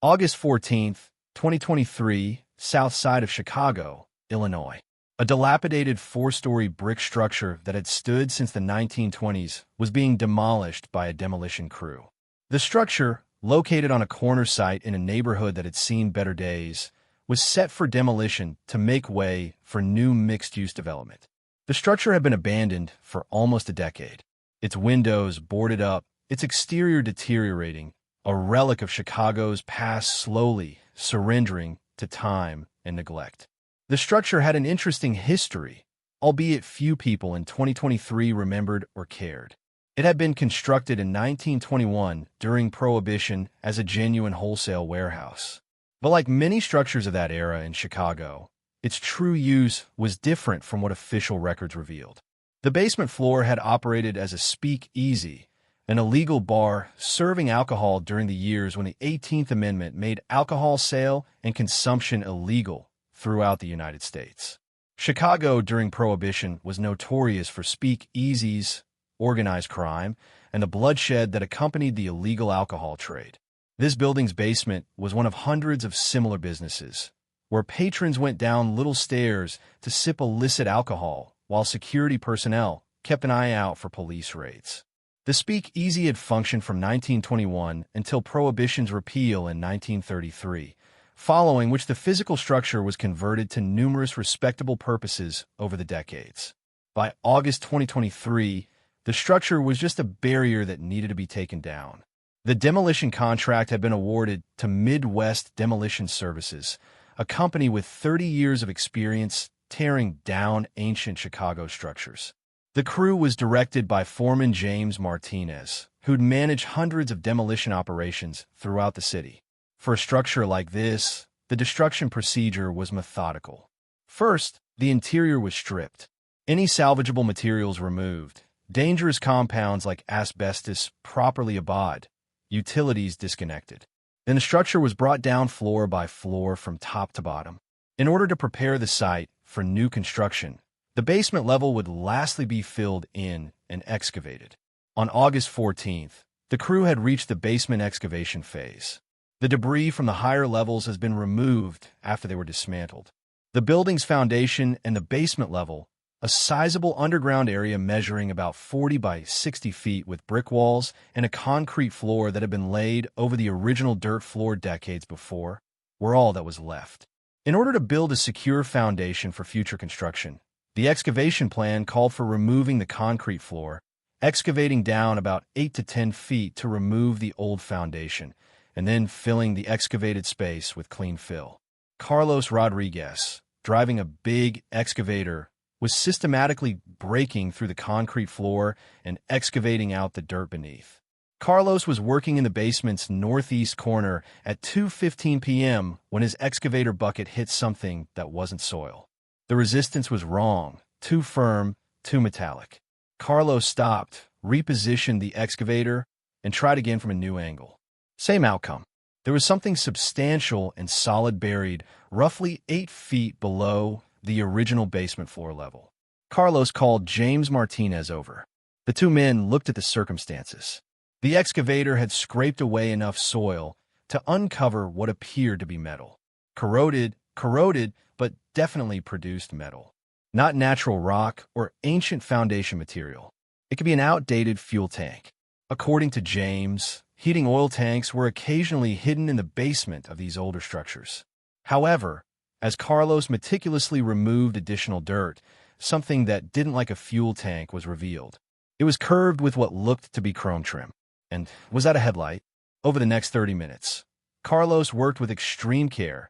August 14th, 2023, south side of Chicago, Illinois. A dilapidated four-story brick structure that had stood since the 1920s was being demolished by a demolition crew. The structure, located on a corner site in a neighborhood that had seen better days, was set for demolition to make way for new mixed-use development. The structure had been abandoned for almost a decade. Its windows boarded up, its exterior deteriorating, a relic of Chicago's past slowly surrendering to time and neglect. The structure had an interesting history, albeit few people in 2023 remembered or cared. It had been constructed in 1921 during Prohibition as a genuine wholesale warehouse. But like many structures of that era in Chicago, its true use was different from what official records revealed. The basement floor had operated as a speakeasy, an illegal bar serving alcohol during the years when the 18th Amendment made alcohol sale and consumption illegal throughout the United States. Chicago during Prohibition was notorious for speakeasies, organized crime, and the bloodshed that accompanied the illegal alcohol trade. This building's basement was one of hundreds of similar businesses, where patrons went down little stairs to sip illicit alcohol while security personnel kept an eye out for police raids. The speakeasy had functioned from 1921 until Prohibition's repeal in 1933, following which the physical structure was converted to numerous respectable purposes over the decades. By August 2023, the structure was just a barrier that needed to be taken down. The demolition contract had been awarded to Midwest Demolition Services, a company with 30 years of experience tearing down ancient Chicago structures. The crew was directed by foreman James Martinez, who'd managed hundreds of demolition operations throughout the city. For a structure like this, the destruction procedure was methodical. First, the interior was stripped. Any salvageable materials removed, dangerous compounds like asbestos properly abode, utilities disconnected. Then the structure was brought down floor by floor from top to bottom. In order to prepare the site for new construction, the basement level would lastly be filled in and excavated. On August 14th, the crew had reached the basement excavation phase. The debris from the higher levels has been removed after they were dismantled. The building's foundation and the basement level, a sizable underground area measuring about 40 by 60 feet with brick walls and a concrete floor that had been laid over the original dirt floor decades before, were all that was left. In order to build a secure foundation for future construction, the excavation plan called for removing the concrete floor, excavating down about 8 to 10 feet to remove the old foundation, and then filling the excavated space with clean fill. Carlos Rodriguez, driving a big excavator, was systematically breaking through the concrete floor and excavating out the dirt beneath. Carlos was working in the basement's northeast corner at 2:15 p.m. when his excavator bucket hit something that wasn't soil. The resistance was wrong, too firm, too metallic. Carlos stopped, repositioned the excavator, and tried again from a new angle. Same outcome. There was something substantial and solid buried roughly 8 feet below the original basement floor level. Carlos called James Martinez over. The two men looked at the circumstances. The excavator had scraped away enough soil to uncover what appeared to be metal. Corroded, but definitely produced metal. Not natural rock or ancient foundation material. It could be an outdated fuel tank. According to James, heating oil tanks were occasionally hidden in the basement of these older structures. However, as Carlos meticulously removed additional dirt, something that didn't like a fuel tank was revealed. It was curved with what looked to be chrome trim. And was that a headlight? Over the next 30 minutes, Carlos worked with extreme care,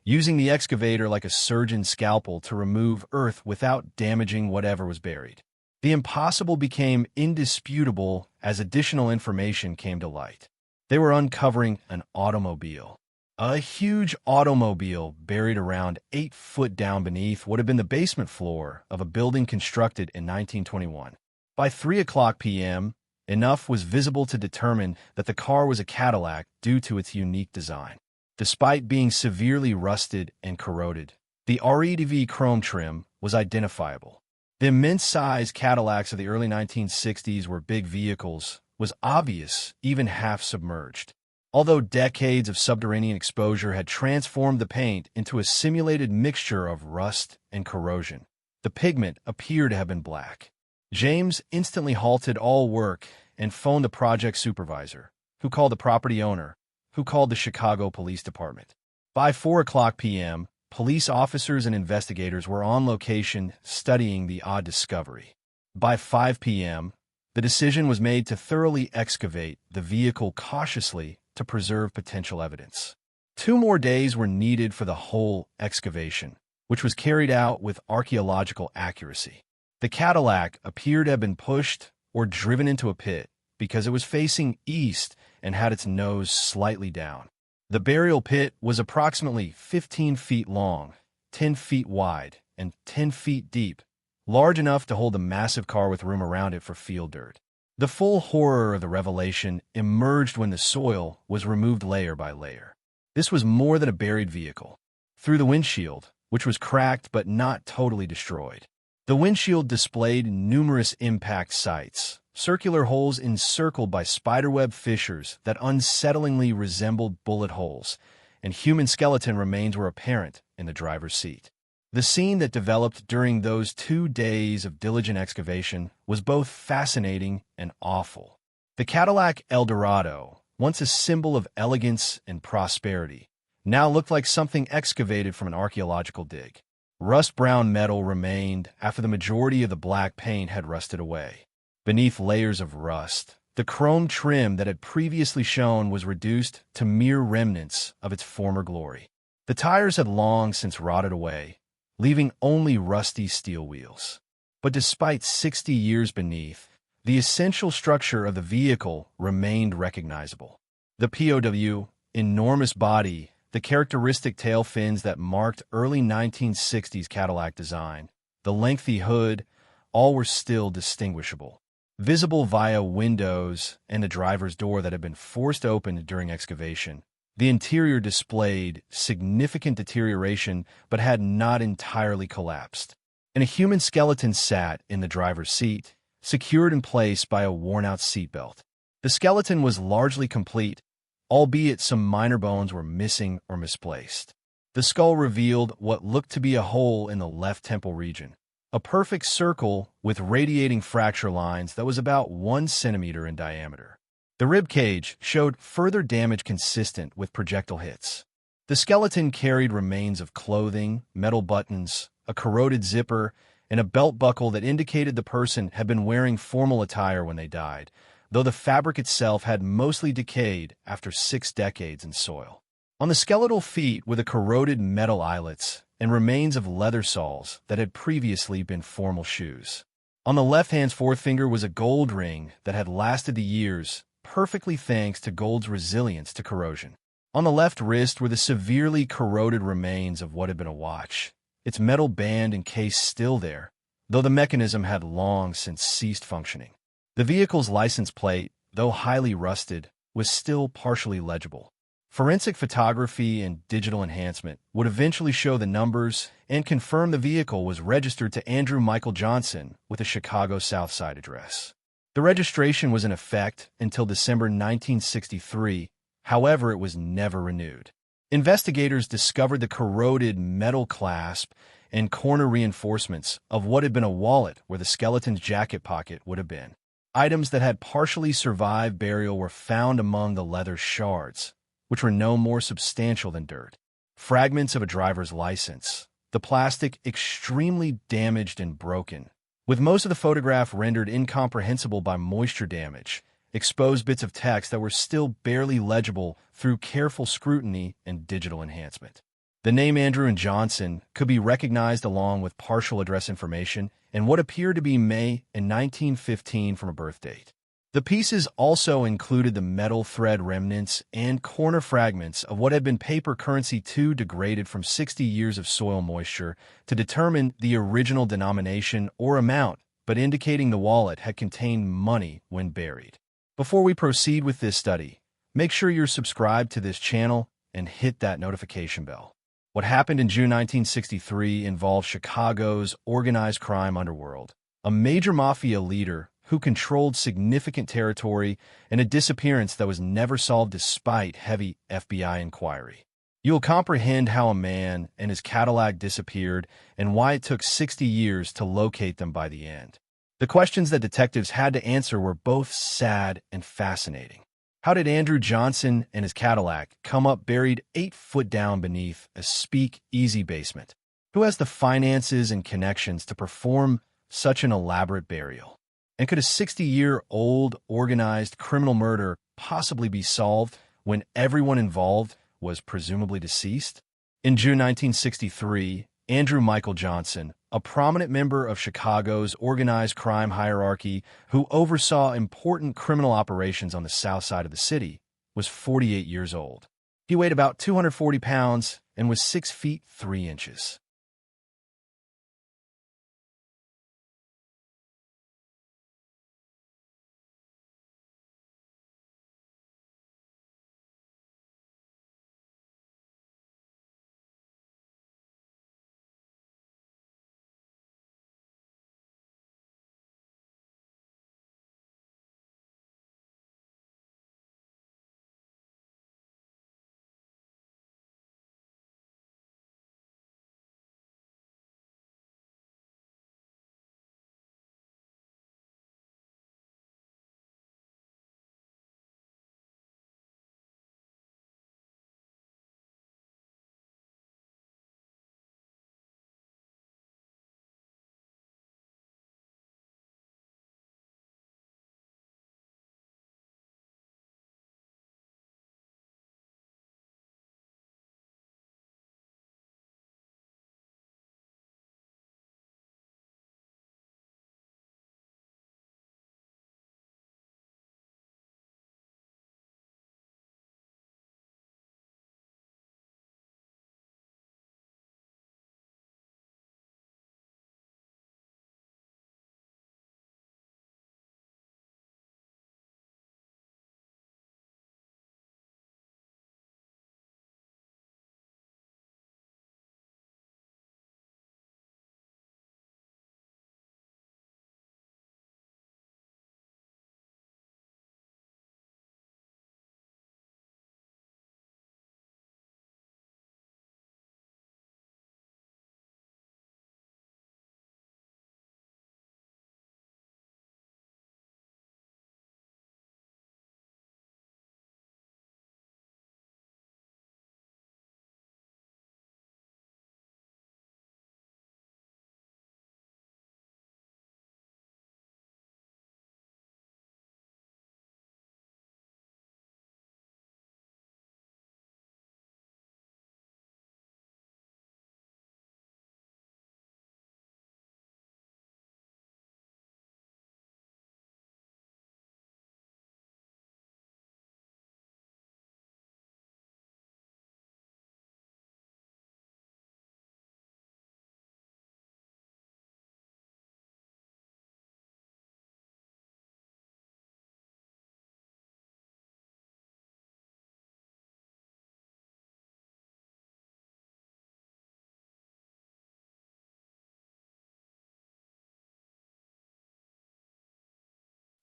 using the excavator like a surgeon's scalpel to remove earth without damaging whatever was buried. The impossible became indisputable as additional information came to light. They were uncovering an automobile. A huge automobile buried around 8 foot down beneath what had been the basement floor of a building constructed in 1921. By 3:00 p.m., enough was visible to determine that the car was a Cadillac due to its unique design. Despite being severely rusted and corroded, the REDV chrome trim was identifiable. The immense-sized Cadillacs of the early 1960s were big vehicles, was obvious, even half submerged. although decades of subterranean exposure had transformed the paint into a simulated mixture of rust and corrosion. The pigment appeared to have been black. James instantly halted all work and phoned the project supervisor, who called the property owner, who called the Chicago Police Department. By 4:00 p.m., police officers and investigators were on location studying the odd discovery. By 5 p.m., the decision was made to thoroughly excavate the vehicle cautiously to preserve potential evidence. 2 more days were needed for the whole excavation, which was carried out with archaeological accuracy. The Cadillac appeared to have been pushed or driven into a pit because it was facing east and had its nose slightly down. The burial pit was approximately 15 feet long, 10 feet wide, and 10 feet deep, large enough to hold a massive car with room around it for field dirt. The full horror of the revelation emerged when the soil was removed layer by layer. This was more than a buried vehicle. Through the windshield, which was cracked but not totally destroyed. The windshield displayed numerous impact sites, circular holes encircled by spiderweb fissures that unsettlingly resembled bullet holes, and human skeleton remains were apparent in the driver's seat. The scene that developed during those 2 days of diligent excavation was both fascinating and awful. The Cadillac Eldorado, once a symbol of elegance and prosperity, now looked like something excavated from an archaeological dig. Rust-brown metal remained after the majority of the black paint had rusted away. Beneath layers of rust, the chrome trim that had previously shone was reduced to mere remnants of its former glory. The tires had long since rotted away, leaving only rusty steel wheels. But despite 60 years beneath, the essential structure of the vehicle remained recognizable. The POW, enormous body, the characteristic tail fins that marked early 1960s Cadillac design, the lengthy hood, all were still distinguishable. Visible via windows and the driver's door that had been forced open during excavation, the interior displayed significant deterioration but had not entirely collapsed. And a human skeleton sat in the driver's seat, secured in place by a worn-out seatbelt. The skeleton was largely complete, albeit some minor bones were missing or misplaced. The skull revealed what looked to be a hole in the left temple region, a perfect circle with radiating fracture lines that was about 1 centimeter in diameter. The rib cage showed further damage consistent with projectile hits. The skeleton carried remains of clothing, metal buttons, a corroded zipper, and a belt buckle that indicated the person had been wearing formal attire when they died, though the fabric itself had mostly decayed after 6 decades in soil. On the skeletal feet were the corroded metal eyelets and remains of leather soles that had previously been formal shoes. On the left hand's forefinger was a gold ring that had lasted the years, perfectly thanks to gold's resilience to corrosion. On the left wrist were the severely corroded remains of what had been a watch, its metal band and case still there, though the mechanism had long since ceased functioning. The vehicle's license plate, though highly rusted, was still partially legible. Forensic photography and digital enhancement would eventually show the numbers and confirm the vehicle was registered to Andrew Michael Johnson with a Chicago South Side address. The registration was in effect until December 1963, however, it was never renewed. Investigators discovered the corroded metal clasp and corner reinforcements of what had been a wallet where the skeleton's jacket pocket would have been. Items that had partially survived burial were found among the leather shards, which were no more substantial than dirt. Fragments of a driver's license, the plastic extremely damaged and broken, with most of the photograph rendered incomprehensible by moisture damage, exposed bits of text that were still barely legible through careful scrutiny and digital enhancement. The name Andrew and Johnson could be recognized along with partial address information and what appeared to be May in 1915 from a birth date. The pieces also included the metal thread remnants and corner fragments of what had been paper currency II degraded from 60 years of soil moisture to determine the original denomination or amount, but indicating the wallet had contained money when buried. Before we proceed with this study, make sure you're subscribed to this channel and hit that notification bell. What happened in June 1963 involved Chicago's organized crime underworld. A major mafia leader who controlled significant territory, and a disappearance that was never solved despite heavy FBI inquiry. You'll comprehend how a man and his Cadillac disappeared and why it took 60 years to locate them by the end. The questions that detectives had to answer were both sad and fascinating. How did Andrew Johnson and his Cadillac come up buried 8 foot down beneath a Speakeasy basement? Who has the finances and connections to perform such an elaborate burial? And could a 60-year-old organized criminal murder possibly be solved when everyone involved was presumably deceased? In June 1963, Andrew Michael Johnson, a prominent member of Chicago's organized crime hierarchy who oversaw important criminal operations on the south side of the city, was 48 years old. He weighed about 240 pounds and was 6 feet 3 inches.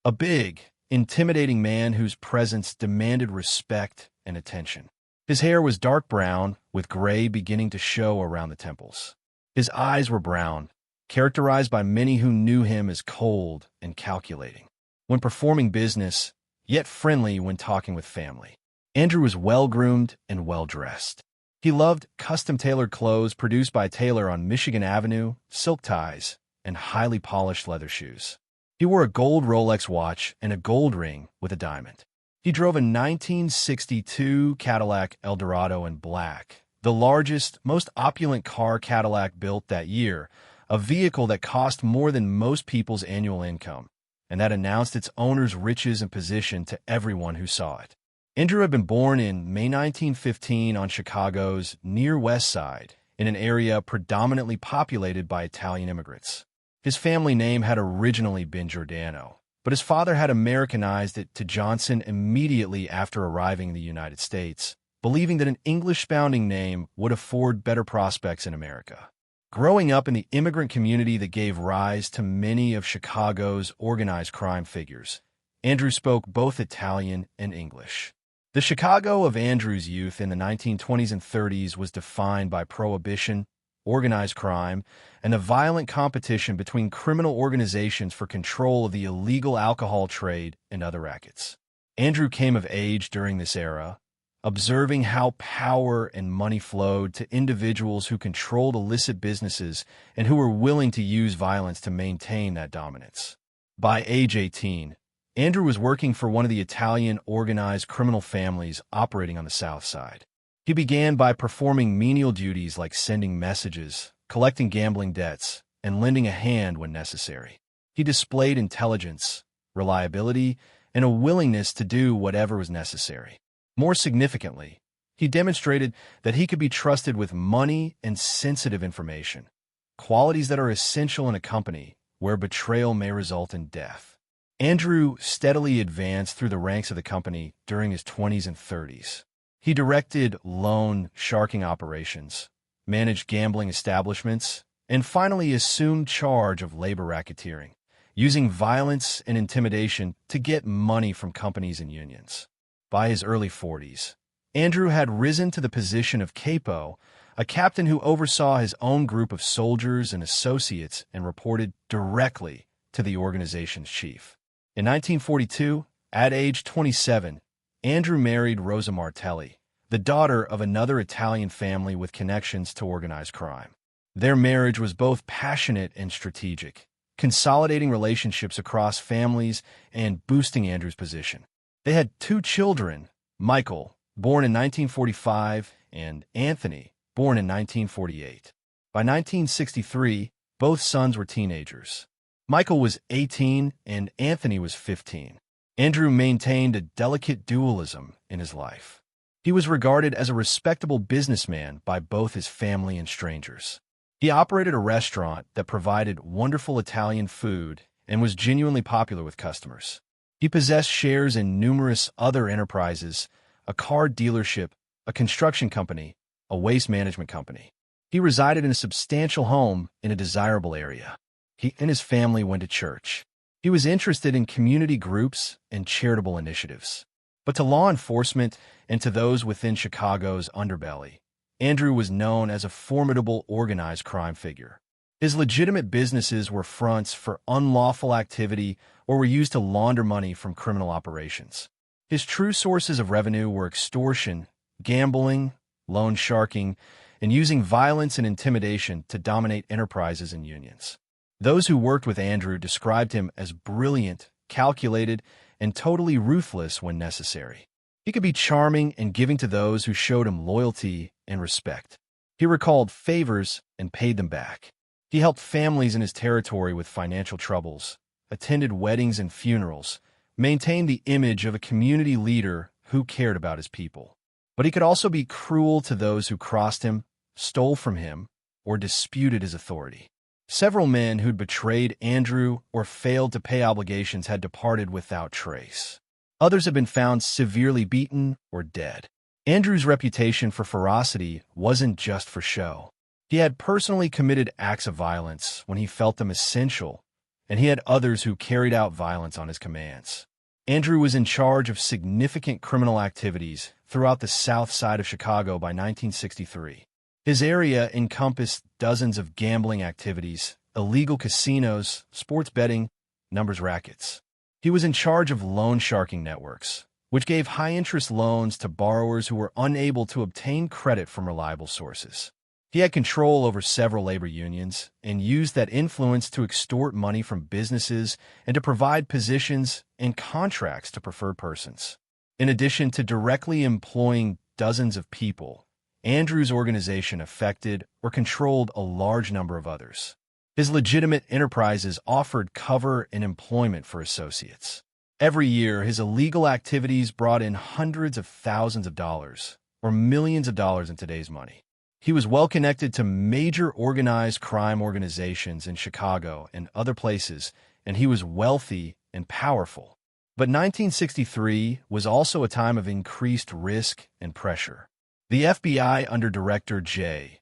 A big, intimidating man whose presence demanded respect and attention. His hair was dark brown, with gray beginning to show around the temples. His eyes were brown, characterized by many who knew him as cold and calculating when performing business, yet friendly when talking with family. Andrew was well-groomed and well-dressed. He loved custom-tailored clothes produced by a tailor on Michigan Avenue, silk ties, and highly polished leather shoes. He wore a gold Rolex watch and a gold ring with a diamond. He drove a 1962 Cadillac Eldorado in black, the largest, most opulent car Cadillac built that year, a vehicle that cost more than most people's annual income, and that announced its owner's riches and position to everyone who saw it. Andrew had been born in May 1915 on Chicago's Near West Side, in an area predominantly populated by Italian immigrants. His family name had originally been Giordano, but his father had Americanized it to Johnson immediately after arriving in the United States, believing that an English-sounding name would afford better prospects in America. Growing up in the immigrant community that gave rise to many of Chicago's organized crime figures, Andrew spoke both Italian and English. The Chicago of Andrew's youth in the 1920s and 30s was defined by prohibition, organized crime, and a violent competition between criminal organizations for control of the illegal alcohol trade and other rackets. Andrew came of age during this era, observing how power and money flowed to individuals who controlled illicit businesses and who were willing to use violence to maintain that dominance. By age 18, Andrew was working for one of the Italian organized criminal families operating on the South Side. He began by performing menial duties like sending messages, collecting gambling debts, and lending a hand when necessary. He displayed intelligence, reliability, and a willingness to do whatever was necessary. More significantly, he demonstrated that he could be trusted with money and sensitive information, qualities that are essential in a company where betrayal may result in death. Andrew steadily advanced through the ranks of the company during his 20s and 30s. He directed loan sharking operations, managed gambling establishments, and finally assumed charge of labor racketeering, using violence and intimidation to get money from companies and unions. By his early 40s, Andrew had risen to the position of capo, a captain who oversaw his own group of soldiers and associates and reported directly to the organization's chief. In 1942, at age 27, Andrew married Rosa Martelli, the daughter of another Italian family with connections to organized crime. Their marriage was both passionate and strategic, consolidating relationships across families and boosting Andrew's position. They had 2 children, Michael, born in 1945, and Anthony, born in 1948. By 1963, both sons were teenagers. Michael was 18 and Anthony was 15. Andrew maintained a delicate dualism in his life. He was regarded as a respectable businessman by both his family and strangers. He operated a restaurant that provided wonderful Italian food and was genuinely popular with customers. He possessed shares in numerous other enterprises, a car dealership, a construction company, a waste management company. He resided in a substantial home in a desirable area. He and his family went to church. He was interested in community groups and charitable initiatives. But to law enforcement and to those within Chicago's underbelly, Andrew was known as a formidable organized crime figure. His legitimate businesses were fronts for unlawful activity or were used to launder money from criminal operations. His true sources of revenue were extortion, gambling, loan sharking, and using violence and intimidation to dominate enterprises and unions. Those who worked with Andrew described him as brilliant, calculated, and totally ruthless when necessary. He could be charming and giving to those who showed him loyalty and respect. He recalled favors and paid them back. He helped families in his territory with financial troubles, attended weddings and funerals, maintained the image of a community leader who cared about his people. But he could also be cruel to those who crossed him, stole from him, or disputed his authority. Several men who'd betrayed Andrew or failed to pay obligations had departed without trace. Others have been found severely beaten or dead. Andrew's reputation for ferocity wasn't just for show. He had personally committed acts of violence when he felt them essential, and he had others who carried out violence on his commands. Andrew was in charge of significant criminal activities throughout the South Side of Chicago by 1963. His area encompassed dozens of gambling activities, illegal casinos, sports betting, numbers rackets. He was in charge of loan sharking networks, which gave high-interest loans to borrowers who were unable to obtain credit from reliable sources. He had control over several labor unions and used that influence to extort money from businesses and to provide positions and contracts to preferred persons. In addition to directly employing dozens of people, Andrew's organization affected or controlled a large number of others. His legitimate enterprises offered cover and employment for associates. Every year, his illegal activities brought in hundreds of thousands of dollars, or millions of dollars in today's money. He was well connected to major organized crime organizations in Chicago and other places, and he was wealthy and powerful. But 1963 was also a time of increased risk and pressure. The FBI under Director J.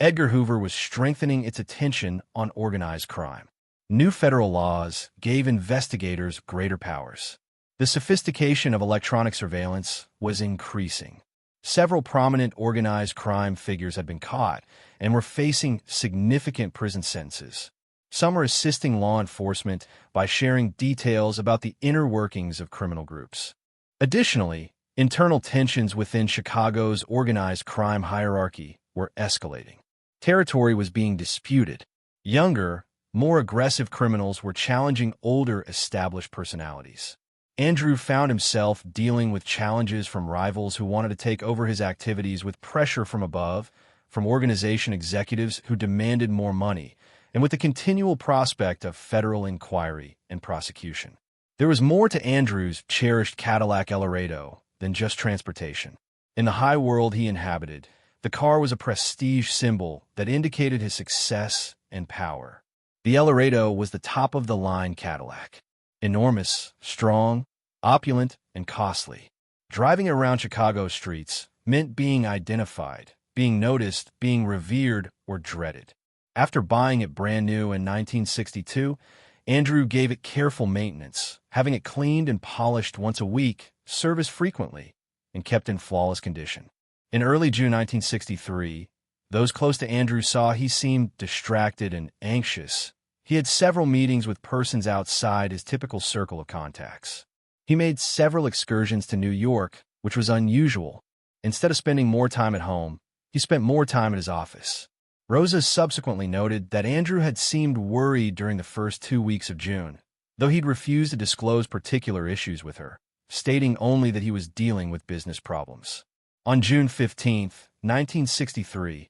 Edgar Hoover was strengthening its attention on organized crime. New federal laws gave investigators greater powers. The sophistication of electronic surveillance was increasing. Several prominent organized crime figures had been caught and were facing significant prison sentences. Some are assisting law enforcement by sharing details about the inner workings of criminal groups. Additionally, internal tensions within Chicago's organized crime hierarchy were escalating. Territory was being disputed. Younger, more aggressive criminals were challenging older, established personalities. Andrew found himself dealing with challenges from rivals who wanted to take over his activities, with pressure from above, from organization executives who demanded more money, and with the continual prospect of federal inquiry and prosecution. There was more to Andrew's cherished Cadillac El Laredo than just transportation. In the high world he inhabited, the car was a prestige symbol that indicated his success and power. The El Laredo was the top-of-the-line Cadillac. Enormous, strong, opulent, and costly. Driving around Chicago streets meant being identified, being noticed, being revered, or dreaded. After buying it brand new in 1962, Andrew gave it careful maintenance, having it cleaned and polished once a week, serviced frequently, and kept in flawless condition. In early June 1963, those close to Andrew saw he seemed distracted and anxious. He had several meetings with persons outside his typical circle of contacts. He made several excursions to New York, which was unusual. Instead of spending more time at home, he spent more time at his office. Rosa subsequently noted that Andrew had seemed worried during the first 2 weeks of June, though he'd refused to disclose particular issues with her, stating only that he was dealing with business problems. On June 15, 1963,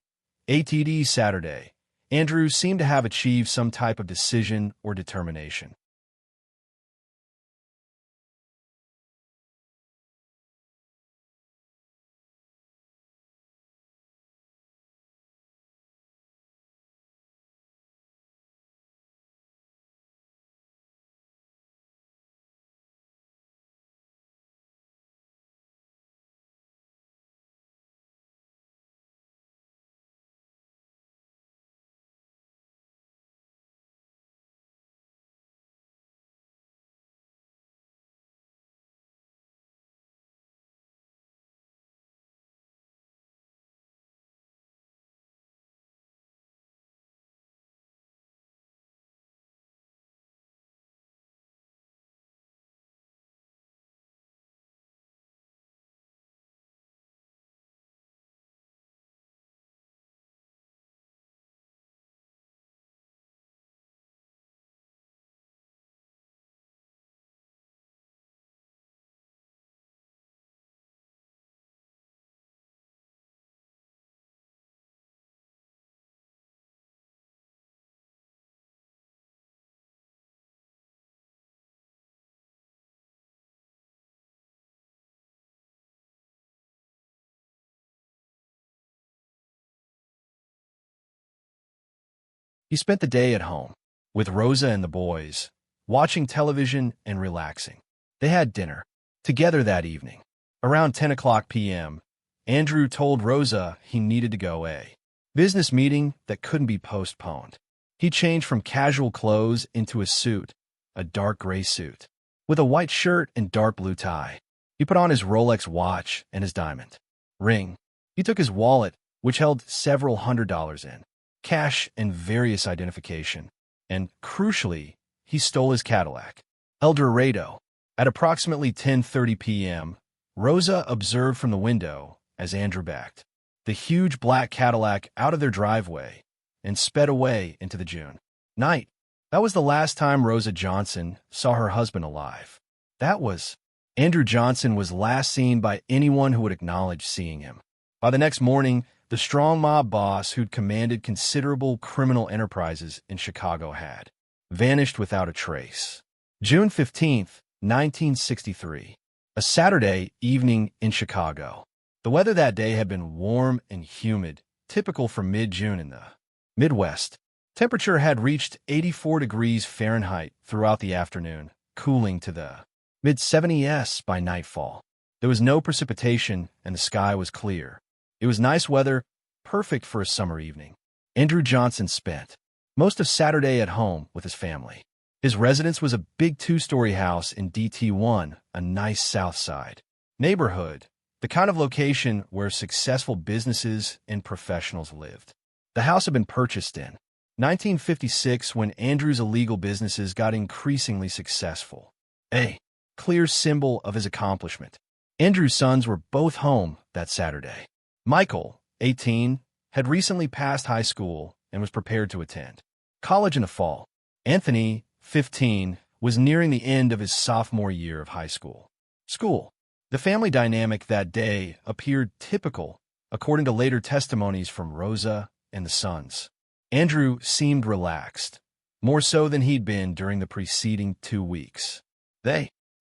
ATD Saturday, Andrew seemed to have achieved some type of decision or determination. He spent the day at home, with Rosa and the boys, watching television and relaxing. They had dinner together that evening. Around 10 p.m., Andrew told Rosa he needed to go a business meeting that couldn't be postponed. He changed from casual clothes into a suit, a dark gray suit, with a white shirt and dark blue tie. He put on his Rolex watch and his diamond ring. He took his wallet, which held several $100s in cash and various identification, and, crucially, he stole his Cadillac, El Dorado. At approximately 10:30 p.m., Rosa observed from the window as Andrew backed the huge black Cadillac out of their driveway and sped away into the June night. That was the last time Rosa Johnson saw her husband alive. Andrew Johnson was last seen by anyone who would acknowledge seeing him. By the next morning, the strong mob boss who'd commanded considerable criminal enterprises in Chicago had vanished without a trace. June 15, 1963. A Saturday evening in Chicago. The weather that day had been warm and humid, typical for mid-June in the Midwest. Temperature had reached 84 degrees Fahrenheit throughout the afternoon, cooling to the mid-70s by nightfall. There was no precipitation and the sky was clear. It was nice weather, perfect for a summer evening. Andrew Johnson spent most of Saturday at home with his family. His residence was a big two-story house in DT1, a nice South Side neighborhood, the kind of location where successful businesses and professionals lived. The house had been purchased in 1956 when Andrew's illegal businesses got increasingly successful, a clear symbol of his accomplishment. Andrew's sons were both home that Saturday. Michael, 18, had recently passed high school and was prepared to attend college in the fall. Anthony, 15, was nearing the end of his sophomore year of high school. The family dynamic that day appeared typical, according to later testimonies from Rosa and the sons. Andrew seemed relaxed, more so than he'd been during the preceding 2 weeks.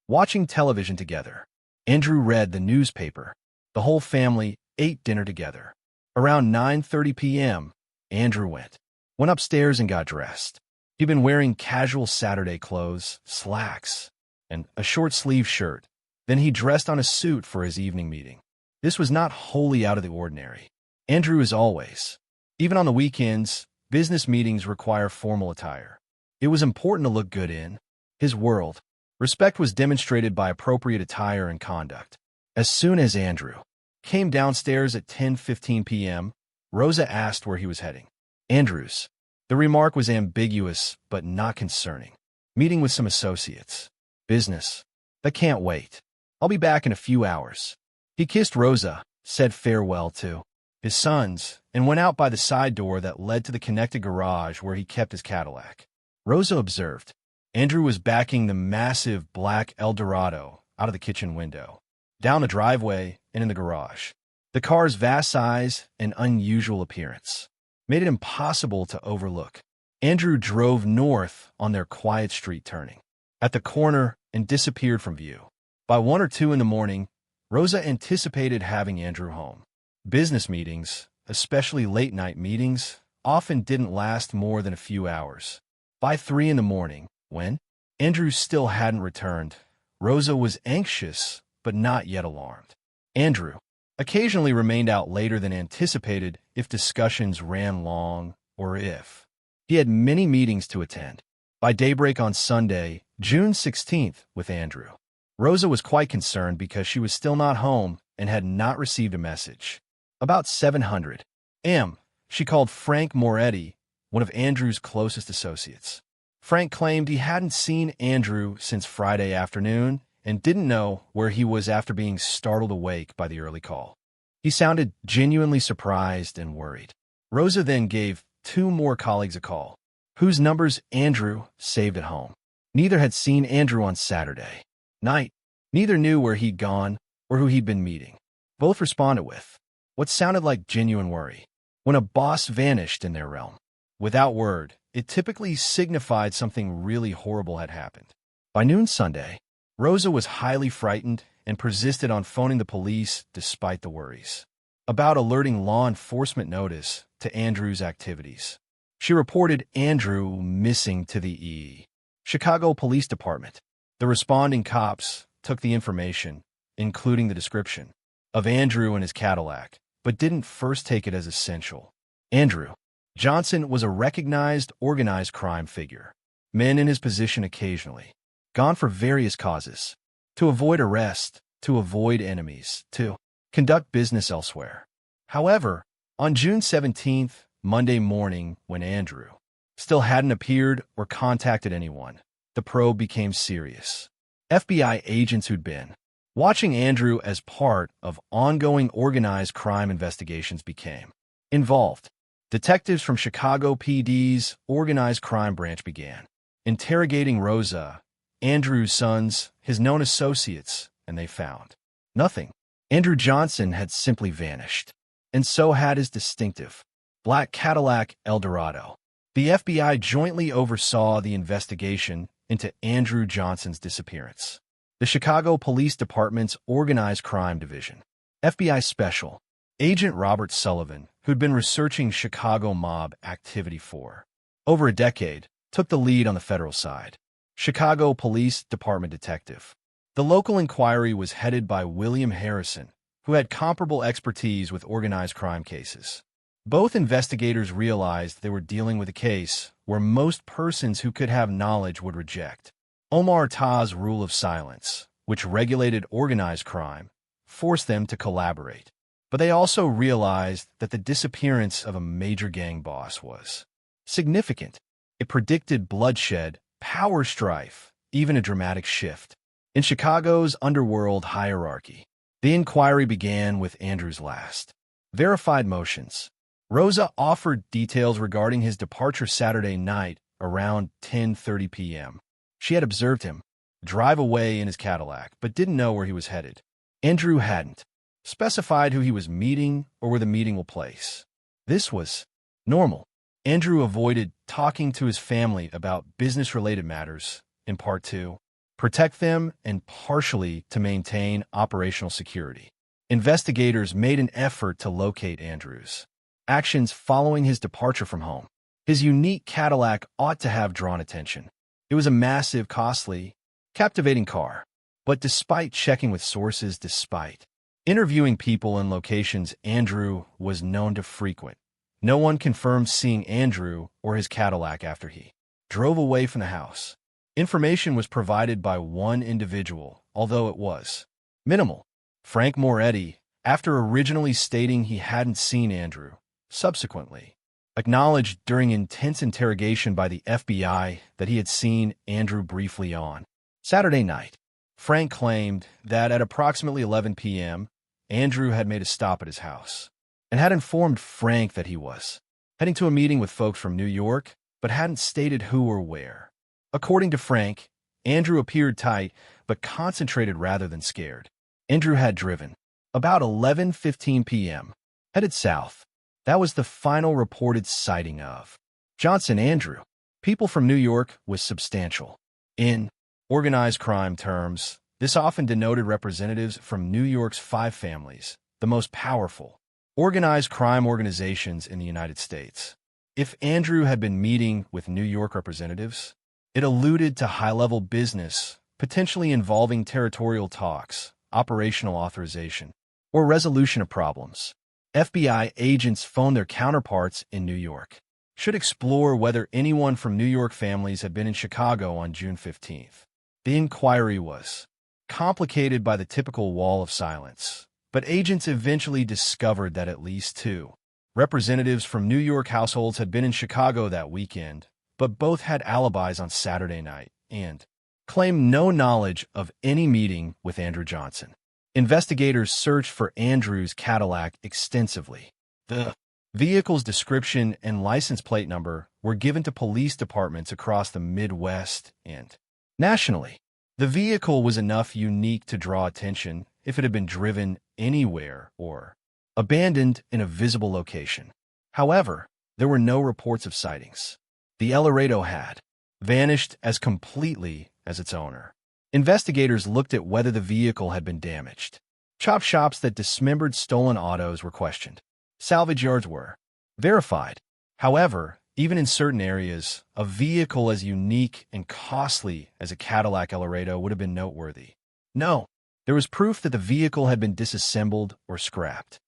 Watching television together. Andrew read the newspaper. The whole family ate dinner together. Around 9:30 p.m., Andrew went upstairs and got dressed. He'd been wearing casual Saturday clothes, slacks, and a short-sleeved shirt. Then he dressed on a suit for his evening meeting. This was not wholly out of the ordinary. Andrew is always. Even on the weekends, business meetings require formal attire. It was important to look good in his world. Respect was demonstrated by appropriate attire and conduct. As soon as Andrew came downstairs at 10:15 p.m., Rosa asked where he was heading. Andrew's. The remark was ambiguous but not concerning. Meeting with some associates. Business. That can't wait. I'll be back in a few hours. He kissed Rosa, said farewell to his sons, and went out by the side door that led to the connected garage where he kept his Cadillac. Rosa observed. Andrew was backing the massive black Eldorado out of the kitchen window, down the driveway, and in the garage. The car's vast size and unusual appearance made it impossible to overlook. Andrew drove north on their quiet street, turning at the corner and disappeared from view. By 1 or 2 in the morning, Rosa anticipated having Andrew home. Business meetings, especially late-night meetings, often didn't last more than a few hours. By 3 in the morning, when Andrew still hadn't returned, Rosa was anxious but not yet alarmed. Andrew occasionally remained out later than anticipated if discussions ran long or if he had many meetings to attend. By daybreak on Sunday, June 16th, with Andrew, Rosa was quite concerned because she was still not home and had not received a message. About 700 a.m., she called Frank Moretti, one of Andrew's closest associates. Frank claimed he hadn't seen Andrew since Friday afternoon and didn't know where he was after being startled awake by the early call. He sounded genuinely surprised and worried. Rosa then gave 2 more colleagues a call, whose numbers Andrew saved at home. Neither had seen Andrew on Saturday night. Neither knew where he'd gone or who he'd been meeting. Both responded with what sounded like genuine worry. When a boss vanished in their realm, without word, it typically signified something really horrible had happened. By noon Sunday, Rosa was highly frightened and persisted on phoning the police despite the worries about alerting law enforcement notice to Andrew's activities. She reported Andrew missing to the Chicago Police Department. The responding cops took the information, including the description of Andrew and his Cadillac, but didn't first take it as essential. Andrew Johnson was a recognized organized crime figure. Men in his position occasionally gone for various causes, to avoid arrest, to avoid enemies, to conduct business elsewhere. However, on June 17th, Monday morning, when Andrew still hadn't appeared or contacted anyone, the probe became serious. FBI agents who'd been watching Andrew as part of ongoing organized crime investigations became involved. Detectives from Chicago PD's organized crime branch began interrogating Rosa, Andrew's sons, his known associates, and they found nothing. Andrew Johnson had simply vanished, and so had his distinctive black Cadillac Eldorado. The FBI jointly oversaw the investigation into Andrew Johnson's disappearance. The Chicago Police Department's Organized Crime Division, FBI Special Agent Robert Sullivan, who'd been researching Chicago mob activity for over a decade, took the lead on the federal side. Chicago Police Department detective. The local inquiry was headed by William Harrison, who had comparable expertise with organized crime cases. Both investigators realized they were dealing with a case where most persons who could have knowledge would reject. Omar Ta's rule of silence, which regulated organized crime, forced them to collaborate. But they also realized that the disappearance of a major gang boss was significant. It predicted bloodshed, power strife, even a dramatic shift in Chicago's underworld hierarchy. The inquiry began with Andrew's last verified motions. Rosa offered details regarding his departure Saturday night around 10:30 p.m. She had observed him drive away in his Cadillac, but didn't know where he was headed. Andrew hadn't specified who he was meeting or where the meeting will place. This was normal. Andrew avoided talking to his family about business-related matters, in part to protect them and partially to maintain operational security. Investigators made an effort to locate Andrew's actions following his departure from home. His unique Cadillac ought to have drawn attention. It was a massive, costly, captivating car. But despite checking with sources, despite interviewing people in locations Andrew was known to frequent, no one confirmed seeing Andrew or his Cadillac after he drove away from the house. Information was provided by one individual, although it was minimal. Frank Moretti, after originally stating he hadn't seen Andrew, subsequently acknowledged during intense interrogation by the FBI that he had seen Andrew briefly on Saturday night. Frank claimed that at approximately 11 p.m., Andrew had made a stop at his house and had informed Frank that he was heading to a meeting with folks from New York, but hadn't stated who or where. According to Frank, Andrew appeared tight, but concentrated rather than scared. Andrew had driven about 11:15 p.m., headed south. That was the final reported sighting of Johnson. Andrew, people from New York, was substantial. In organized crime terms, this often denoted representatives from New York's 5 families, the most powerful organized crime organizations in the United States. If Andrew had been meeting with New York representatives, it alluded to high-level business, potentially involving territorial talks, operational authorization, or resolution of problems. FBI agents phoned their counterparts in New York. Should explore whether anyone from New York families had been in Chicago on June 15th. The inquiry was complicated by the typical wall of silence, but agents eventually discovered that at least 2 representatives from New York households had been in Chicago that weekend, but both had alibis on Saturday night and claimed no knowledge of any meeting with Andrew Johnson. Investigators searched for Andrew's Cadillac extensively. The vehicle's description and license plate number were given to police departments across the Midwest and nationally. The vehicle was enough unique to draw attention if it had been driven anywhere or abandoned in a visible location. However, there were no reports of sightings. The El Dorado had vanished as completely as its owner. Investigators looked at whether the vehicle had been damaged. Chop shops that dismembered stolen autos were questioned. Salvage yards were verified. However, even in certain areas, a vehicle as unique and costly as a Cadillac El Dorado would have been noteworthy. No, there was proof that the vehicle had been disassembled or scrapped.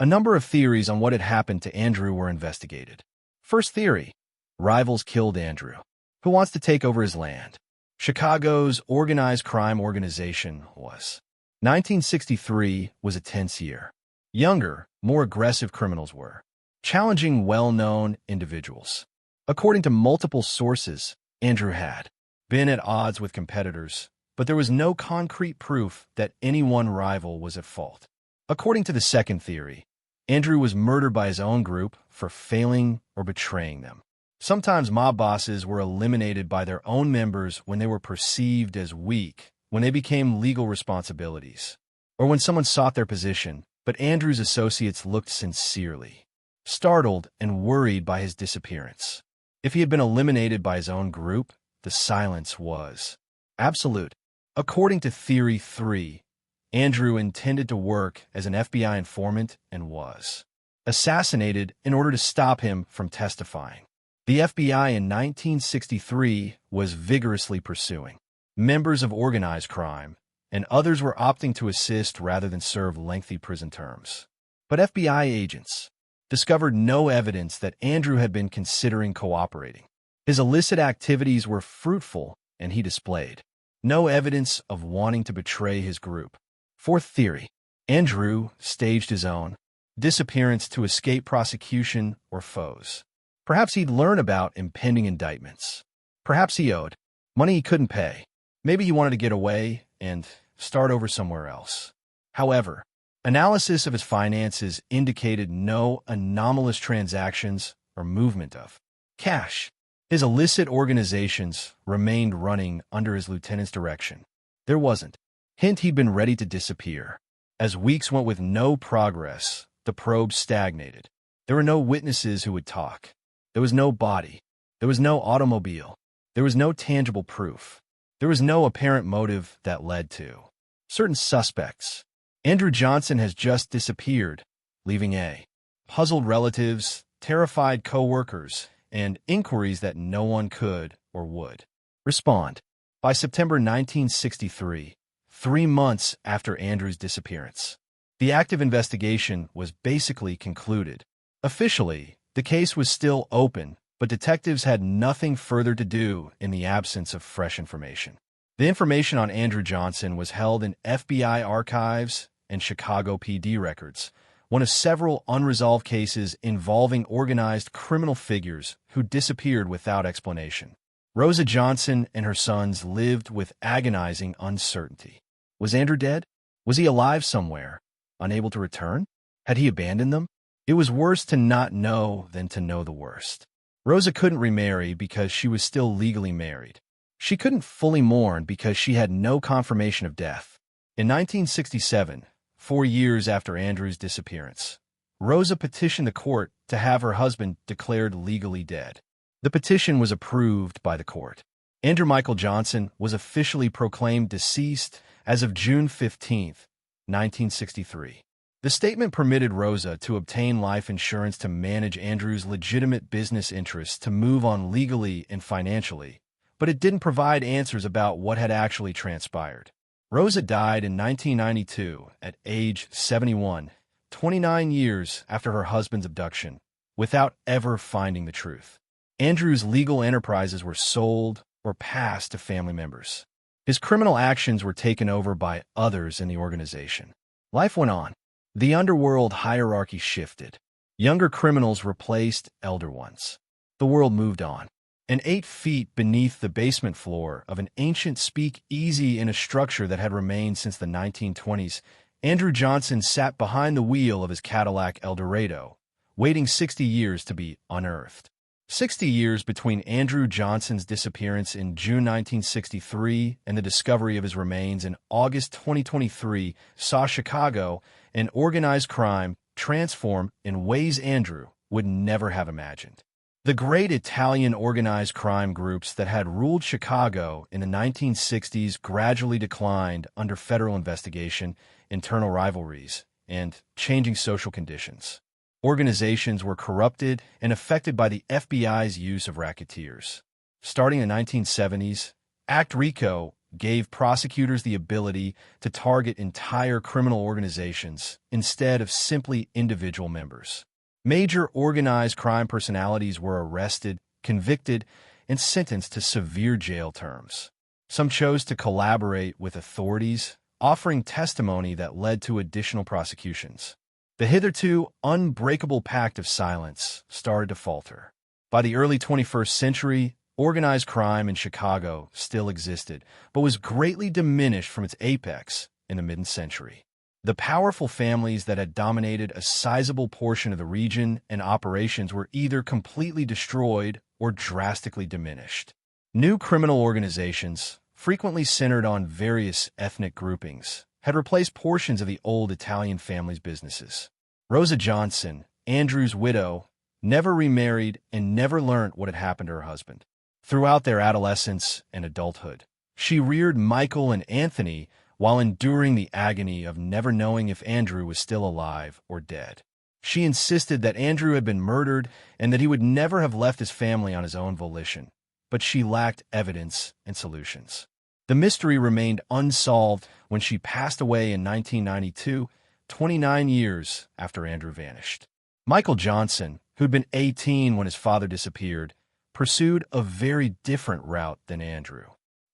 A number of theories on what had happened to Andrew were investigated. First theory: rivals killed Andrew. Who wants to take over his land? Chicago's organized crime organization was. 1963 was a tense year. Younger, more aggressive criminals were challenging well-known individuals. According to multiple sources, Andrew had been at odds with competitors, but there was no concrete proof that any one rival was at fault. According to the second theory, Andrew was murdered by his own group for failing or betraying them. Sometimes mob bosses were eliminated by their own members when they were perceived as weak, when they became legal responsibilities, or when someone sought their position, but Andrew's associates looked sincerely startled and worried by his disappearance. If he had been eliminated by his own group, the silence was absolute. According to Theory 3, Andrew intended to work as an FBI informant and was assassinated in order to stop him from testifying. The FBI in 1963 was vigorously pursuing members of organized crime, and others were opting to assist rather than serve lengthy prison terms. But FBI agents discovered no evidence that Andrew had been considering cooperating. His illicit activities were fruitful, and he displayed no evidence of wanting to betray his group. Fourth theory: Andrew staged his own disappearance to escape prosecution or foes. Perhaps he'd learn about impending indictments. Perhaps he owed money he couldn't pay. Maybe he wanted to get away and start over somewhere else. However, analysis of his finances indicated no anomalous transactions or movement of cash. His illicit organizations remained running under his lieutenant's direction. There wasn't hint he'd been ready to disappear. As weeks went with no progress, the probe stagnated. There were no witnesses who would talk. There was no body. There was no automobile. There was no tangible proof. There was no apparent motive that led to certain suspects. Andrew Johnson has just disappeared, leaving puzzled relatives, terrified co-workers, and inquiries that no one could or would respond. By September 1963, 3 months after Andrew's disappearance, the active investigation was basically concluded. Officially, the case was still open, but detectives had nothing further to do in the absence of fresh information. The information on Andrew Johnson was held in FBI archives and Chicago PD records, one of several unresolved cases involving organized criminal figures who disappeared without explanation. Rosa Johnson and her sons lived with agonizing uncertainty. Was Andrew dead? Was he alive somewhere, unable to return? Had he abandoned them? It was worse to not know than to know the worst. Rosa couldn't remarry because she was still legally married. She couldn't fully mourn because she had no confirmation of death. In 1967, 4 years after Andrew's disappearance, Rosa petitioned the court to have her husband declared legally dead. The petition was approved by the court. Andrew Michael Johnson was officially proclaimed deceased as of June 15, 1963. The statement permitted Rosa to obtain life insurance to manage Andrew's legitimate business interests to move on legally and financially, but it didn't provide answers about what had actually transpired. Rosa died in 1992 at age 71, 29 years after her husband's abduction, without ever finding the truth. Andrew's legal enterprises were sold or passed to family members. His criminal actions were taken over by others in the organization. Life went on. The underworld hierarchy shifted. Younger criminals replaced elder ones. The world moved on. And 8 feet beneath the basement floor of an ancient speakeasy in a structure that had remained since the 1920s, Andrew Johnson sat behind the wheel of his Cadillac Eldorado, waiting 60 years to be unearthed. 60 years between Andrew Johnson's disappearance in June 1963 and the discovery of his remains in August 2023 saw Chicago and organized crime transform in ways Andrew would never have imagined. The great Italian organized crime groups that had ruled Chicago in the 1960s gradually declined under federal investigation, internal rivalries, and changing social conditions. Organizations were corrupted and affected by the FBI's use of racketeers. Starting in the 1970s, Act RICO gave prosecutors the ability to target entire criminal organizations instead of simply individual members. Major organized crime personalities were arrested, convicted, and sentenced to severe jail terms. Some chose to collaborate with authorities, offering testimony that led to additional prosecutions. The hitherto unbreakable pact of silence started to falter. By the early 21st century, organized crime in Chicago still existed, but was greatly diminished from its apex in the mid-century. The powerful families that had dominated a sizable portion of the region and operations were either completely destroyed or drastically diminished. New criminal organizations, frequently centered on various ethnic groupings, had replaced portions of the old Italian family's businesses. Rosa Johnson, Andrew's widow, never remarried and never learned what had happened to her husband. Throughout their adolescence and adulthood, she reared Michael and Anthony while enduring the agony of never knowing if Andrew was still alive or dead. She insisted that Andrew had been murdered and that he would never have left his family on his own volition, but she lacked evidence and solutions. The mystery remained unsolved when she passed away in 1992, 29 years after Andrew vanished. Michael Johnson, who'd been 18 when his father disappeared, pursued a very different route than Andrew.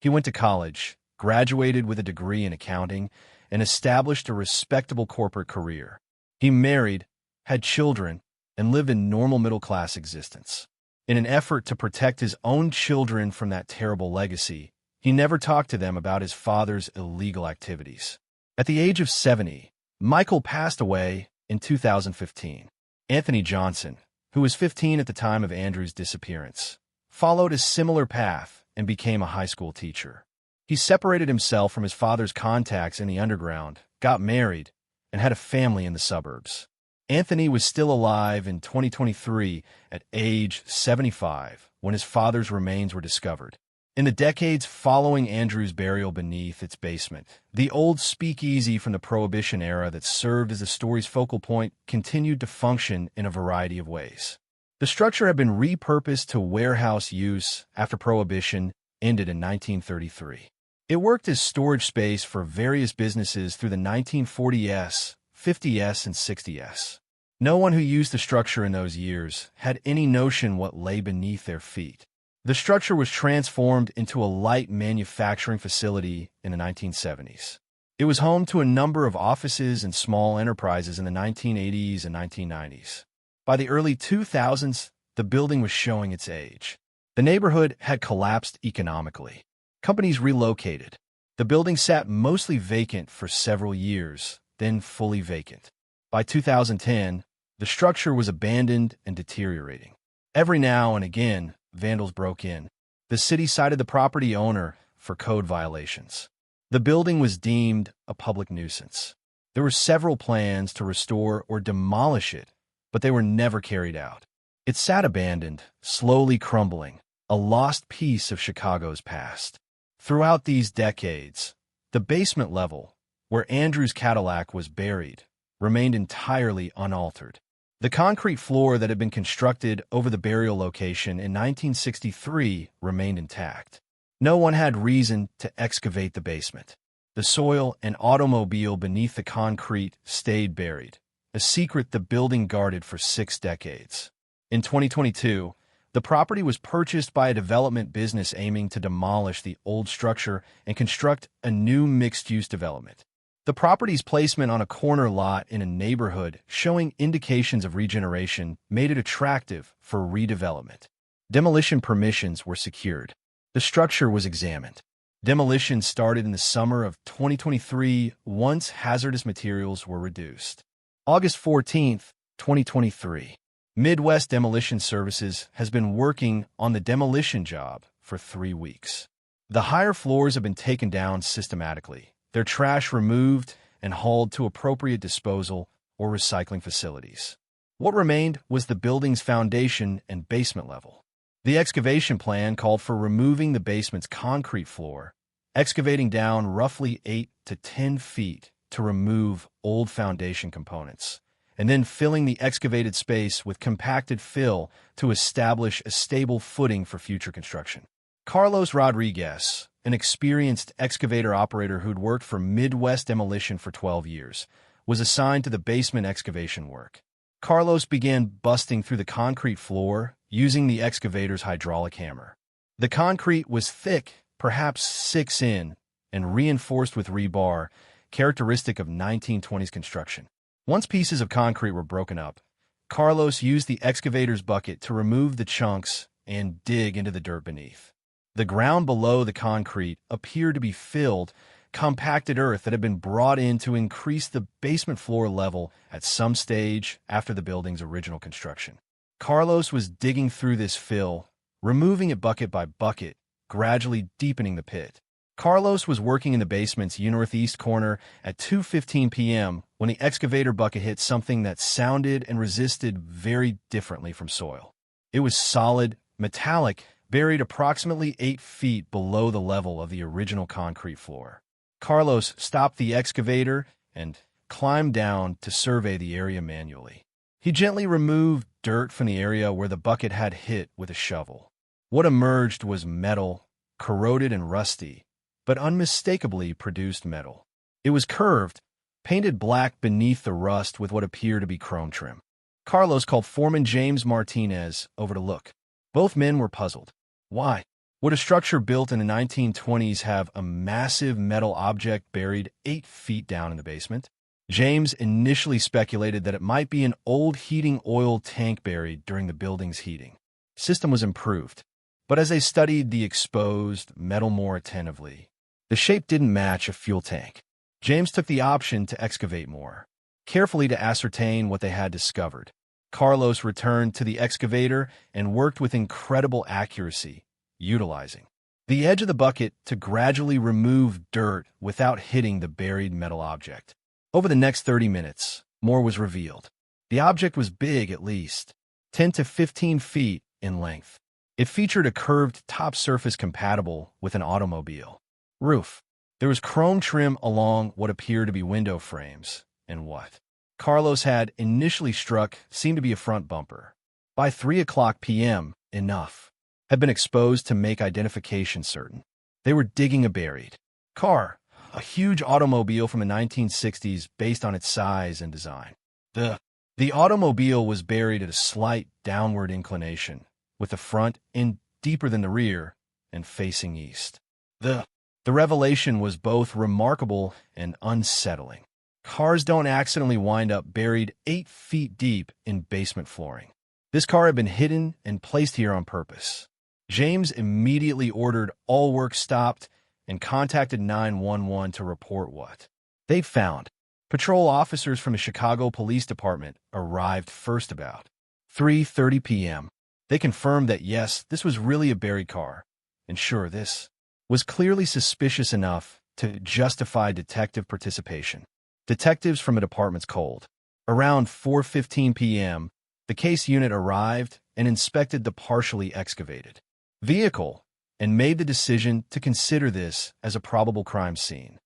He went to college, graduated with a degree in accounting, and established a respectable corporate career. He married, had children, and lived a normal middle-class existence. In an effort to protect his own children from that terrible legacy, he never talked to them about his father's illegal activities. At the age of 70, Michael passed away in 2015. Anthony Johnson, who was 15 at the time of Andrew's disappearance, followed a similar path and became a high school teacher. He separated himself from his father's contacts in the underground, got married, and had a family in the suburbs. Anthony was still alive in 2023 at age 75 when his father's remains were discovered. In the decades following Andrew's burial beneath its basement, the old Speakeasy from the Prohibition era that served as the story's focal point continued to function in a variety of ways. The structure had been repurposed to warehouse use after Prohibition ended in 1933. It worked as storage space for various businesses through the 1940s, 50s, and 60s. No one who used the structure in those years had any notion what lay beneath their feet. The structure was transformed into a light manufacturing facility in the 1970s. It was home to a number of offices and small enterprises in the 1980s and 1990s. By the early 2000s, the building was showing its age. The neighborhood had collapsed economically. Companies relocated. The building sat mostly vacant for several years, then fully vacant. By 2010, the structure was abandoned and deteriorating. Every now and again, vandals broke in. The city cited the property owner for code violations. The building was deemed a public nuisance. There were several plans to restore or demolish it, but they were never carried out. It sat abandoned, slowly crumbling, a lost piece of Chicago's past. Throughout these decades, the basement level, where Andrew's Cadillac was buried, remained entirely unaltered. The concrete floor that had been constructed over the burial location in 1963 remained intact. No one had reason to excavate the basement. The soil and automobile beneath the concrete stayed buried, a secret the building guarded for 6 decades. In 2022, the property was purchased by a development business aiming to demolish the old structure and construct a new mixed-use development. The property's placement on a corner lot in a neighborhood showing indications of regeneration made it attractive for redevelopment. Demolition permissions were secured. The structure was examined. Demolition started in the summer of 2023 once hazardous materials were reduced. August 14, 2023. Midwest Demolition Services has been working on the demolition job for 3 weeks. The higher floors have been taken down systematically, their trash removed and hauled to appropriate disposal or recycling facilities. What remained was the building's foundation and basement level. The excavation plan called for removing the basement's concrete floor, excavating down roughly 8 to 10 feet to remove old foundation components, and then filling the excavated space with compacted fill to establish a stable footing for future construction. Carlos Rodriguez, an experienced excavator operator who'd worked for Midwest Demolition for 12 years, was assigned to the basement excavation work. Carlos began busting through the concrete floor using the excavator's hydraulic hammer. The concrete was thick, perhaps 6 in, and reinforced with rebar, characteristic of 1920s construction. Once pieces of concrete were broken up, Carlos used the excavator's bucket to remove the chunks and dig into the dirt beneath. The ground below the concrete appeared to be filled, compacted earth that had been brought in to increase the basement floor level at some stage after the building's original construction. Carlos was digging through this fill, removing it bucket by bucket, gradually deepening the pit. Carlos was working in the basement's northeast corner at 2:15 p.m. when the excavator bucket hit something that sounded and resisted very differently from soil. It was solid, metallic, buried approximately 8 feet below the level of the original concrete floor. Carlos stopped the excavator and climbed down to survey the area manually. He gently removed dirt from the area where the bucket had hit with a shovel. What emerged was metal, corroded and rusty, but unmistakably produced metal. It was curved, painted black beneath the rust with what appeared to be chrome trim. Carlos called Foreman James Martinez over to look. Both men were puzzled. Why would a structure built in the 1920s have a massive metal object buried 8 feet down in the basement? James initially speculated that it might be an old heating oil tank buried during the building's heating system was improved. But as they studied the exposed metal more attentively, the shape didn't match a fuel tank. James took the option to excavate more, carefully to ascertain what they had discovered. Carlos returned to the excavator and worked with incredible accuracy, utilizing the edge of the bucket to gradually remove dirt without hitting the buried metal object. Over the next 30 minutes, more was revealed. The object was big, at least 10 to 15 feet in length. It featured a curved top surface compatible with an automobile roof. There was chrome trim along what appeared to be window frames, and what Carlos had initially struck seemed to be a front bumper. By 3 p.m., enough had been exposed to make identification certain. They were digging a buried car, a huge automobile from the 1960s based on its size and design. The automobile was buried at a slight downward inclination, with the front in deeper than the rear and facing east. The revelation was both remarkable and unsettling. Cars don't accidentally wind up buried 8 feet deep in basement flooring. This car had been hidden and placed here on purpose. James immediately ordered all work stopped and contacted 911 to report what they found. Patrol officers from the Chicago Police Department arrived first about 3:30 p.m. They confirmed that yes, this was really a buried car, and sure, this was clearly suspicious enough to justify detective participation. Detectives from the department's cold. Around 4:15 p.m., the case unit arrived and inspected the partially excavated vehicle and made the decision to consider this as a probable crime scene.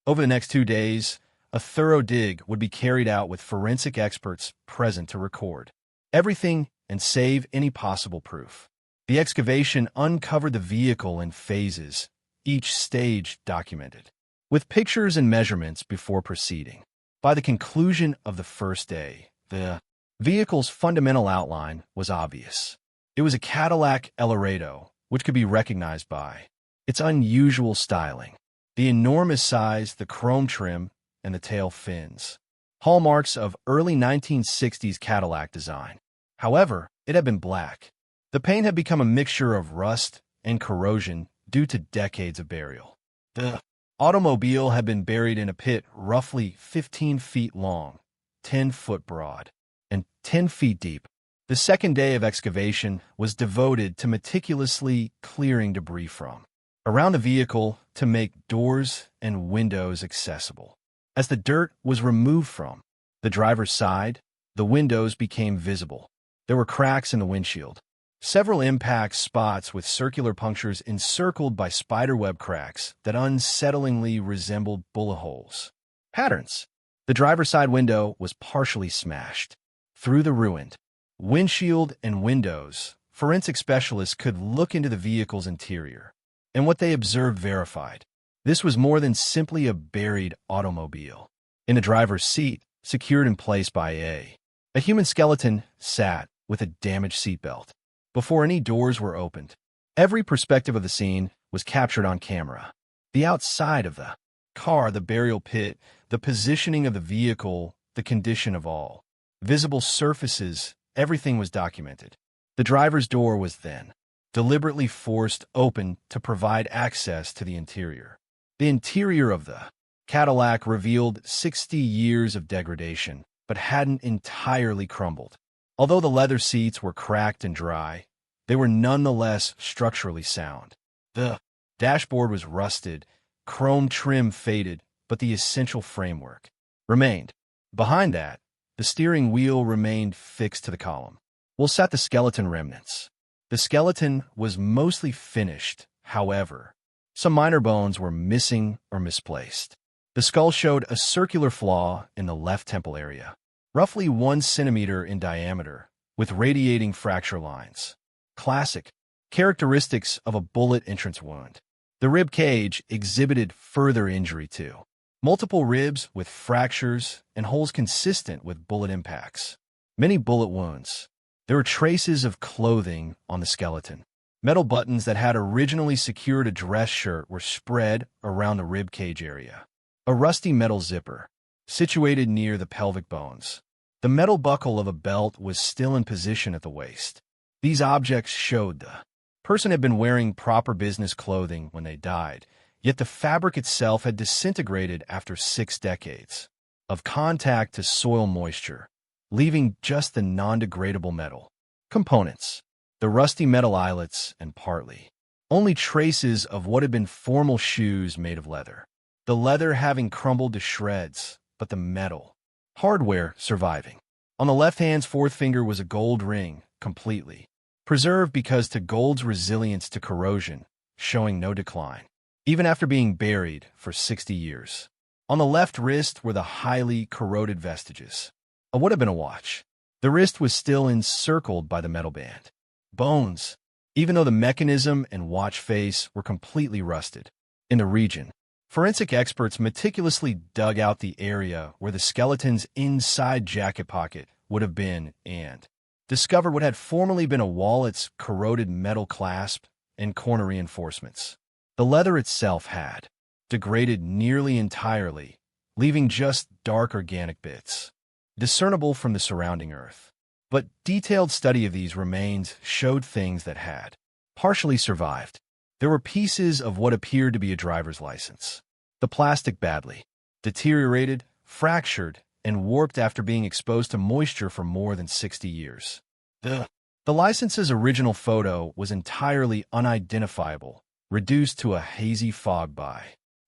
Over the next 2 days, a thorough dig would be carried out with forensic experts present to record everything and save any possible proof. The excavation uncovered the vehicle in phases, each stage documented, with pictures and measurements before proceeding. By the conclusion of the first day, the vehicle's fundamental outline was obvious. It was a Cadillac Eldorado, which could be recognized by its unusual styling, the enormous size, the chrome trim, and the tail fins, hallmarks of early 1960s Cadillac design. However, it had been black. The paint had become a mixture of rust and corrosion due to decades of burial. The automobile had been buried in a pit roughly 15 feet long, 10 foot broad, and 10 feet deep. The second day of excavation was devoted to meticulously clearing debris from around the vehicle to make doors and windows accessible. As the dirt was removed from the driver's side, the windows became visible. There were cracks in the windshield, several impact spots with circular punctures encircled by spiderweb cracks that unsettlingly resembled bullet holes. Patterns. The driver's side window was partially smashed. Through the ruined windshield and windows, forensic specialists could look into the vehicle's interior, and what they observed verified. This was more than simply a buried automobile. In the driver's seat, secured in place by a human skeleton, sat with a damaged seatbelt. Before any doors were opened, every perspective of the scene was captured on camera. The outside of the car, the burial pit, the positioning of the vehicle, the condition of all visible surfaces, everything was documented. The driver's door was then deliberately forced open to provide access to the interior. The interior of the Cadillac revealed 60 years of degradation, but hadn't entirely crumbled. Although the leather seats were cracked and dry, they were nonetheless structurally sound. The dashboard was rusted, chrome trim faded, but the essential framework remained. Behind that, the steering wheel remained fixed to the column. We'll set the skeleton remnants. The skeleton was mostly finished, however. Some minor bones were missing or misplaced. The skull showed a circular flaw in the left temple area, roughly 1 centimeter in diameter, with radiating fracture lines. Classic characteristics of a bullet entrance wound. The rib cage exhibited further injury too. Multiple ribs with fractures and holes consistent with bullet impacts. Many bullet wounds. There were traces of clothing on the skeleton. Metal buttons that had originally secured a dress shirt were spread around the rib cage area. A rusty metal zipper, situated near the pelvic bones. The metal buckle of a belt was still in position at the waist. These objects showed the person had been wearing proper business clothing when they died, yet the fabric itself had disintegrated after 6 decades of contact to soil moisture, leaving just the non-degradable metal components, the rusty metal eyelets, and partly only traces of what had been formal shoes made of leather. The leather having crumbled to shreds, but the metal hardware surviving. On the left hand's fourth finger was a gold ring, completely preserved because to gold's resilience to corrosion, showing no decline, even after being buried for 60 years. On the left wrist were the highly corroded vestiges of what had been a watch. The wrist was still encircled by the metal band. Bones, even though the mechanism and watch face were completely rusted. In the region, forensic experts meticulously dug out the area where the skeleton's inside jacket pocket would have been and discovered what had formerly been a wallet's corroded metal clasp and corner reinforcements. The leather itself had degraded nearly entirely, leaving just dark organic bits, discernible from the surrounding earth. But detailed study of these remains showed things that had partially survived. There were pieces of what appeared to be a driver's license. The plastic badly deteriorated, fractured, and warped after being exposed to moisture for more than 60 years. The license's original photo was entirely unidentifiable, reduced to a hazy fog by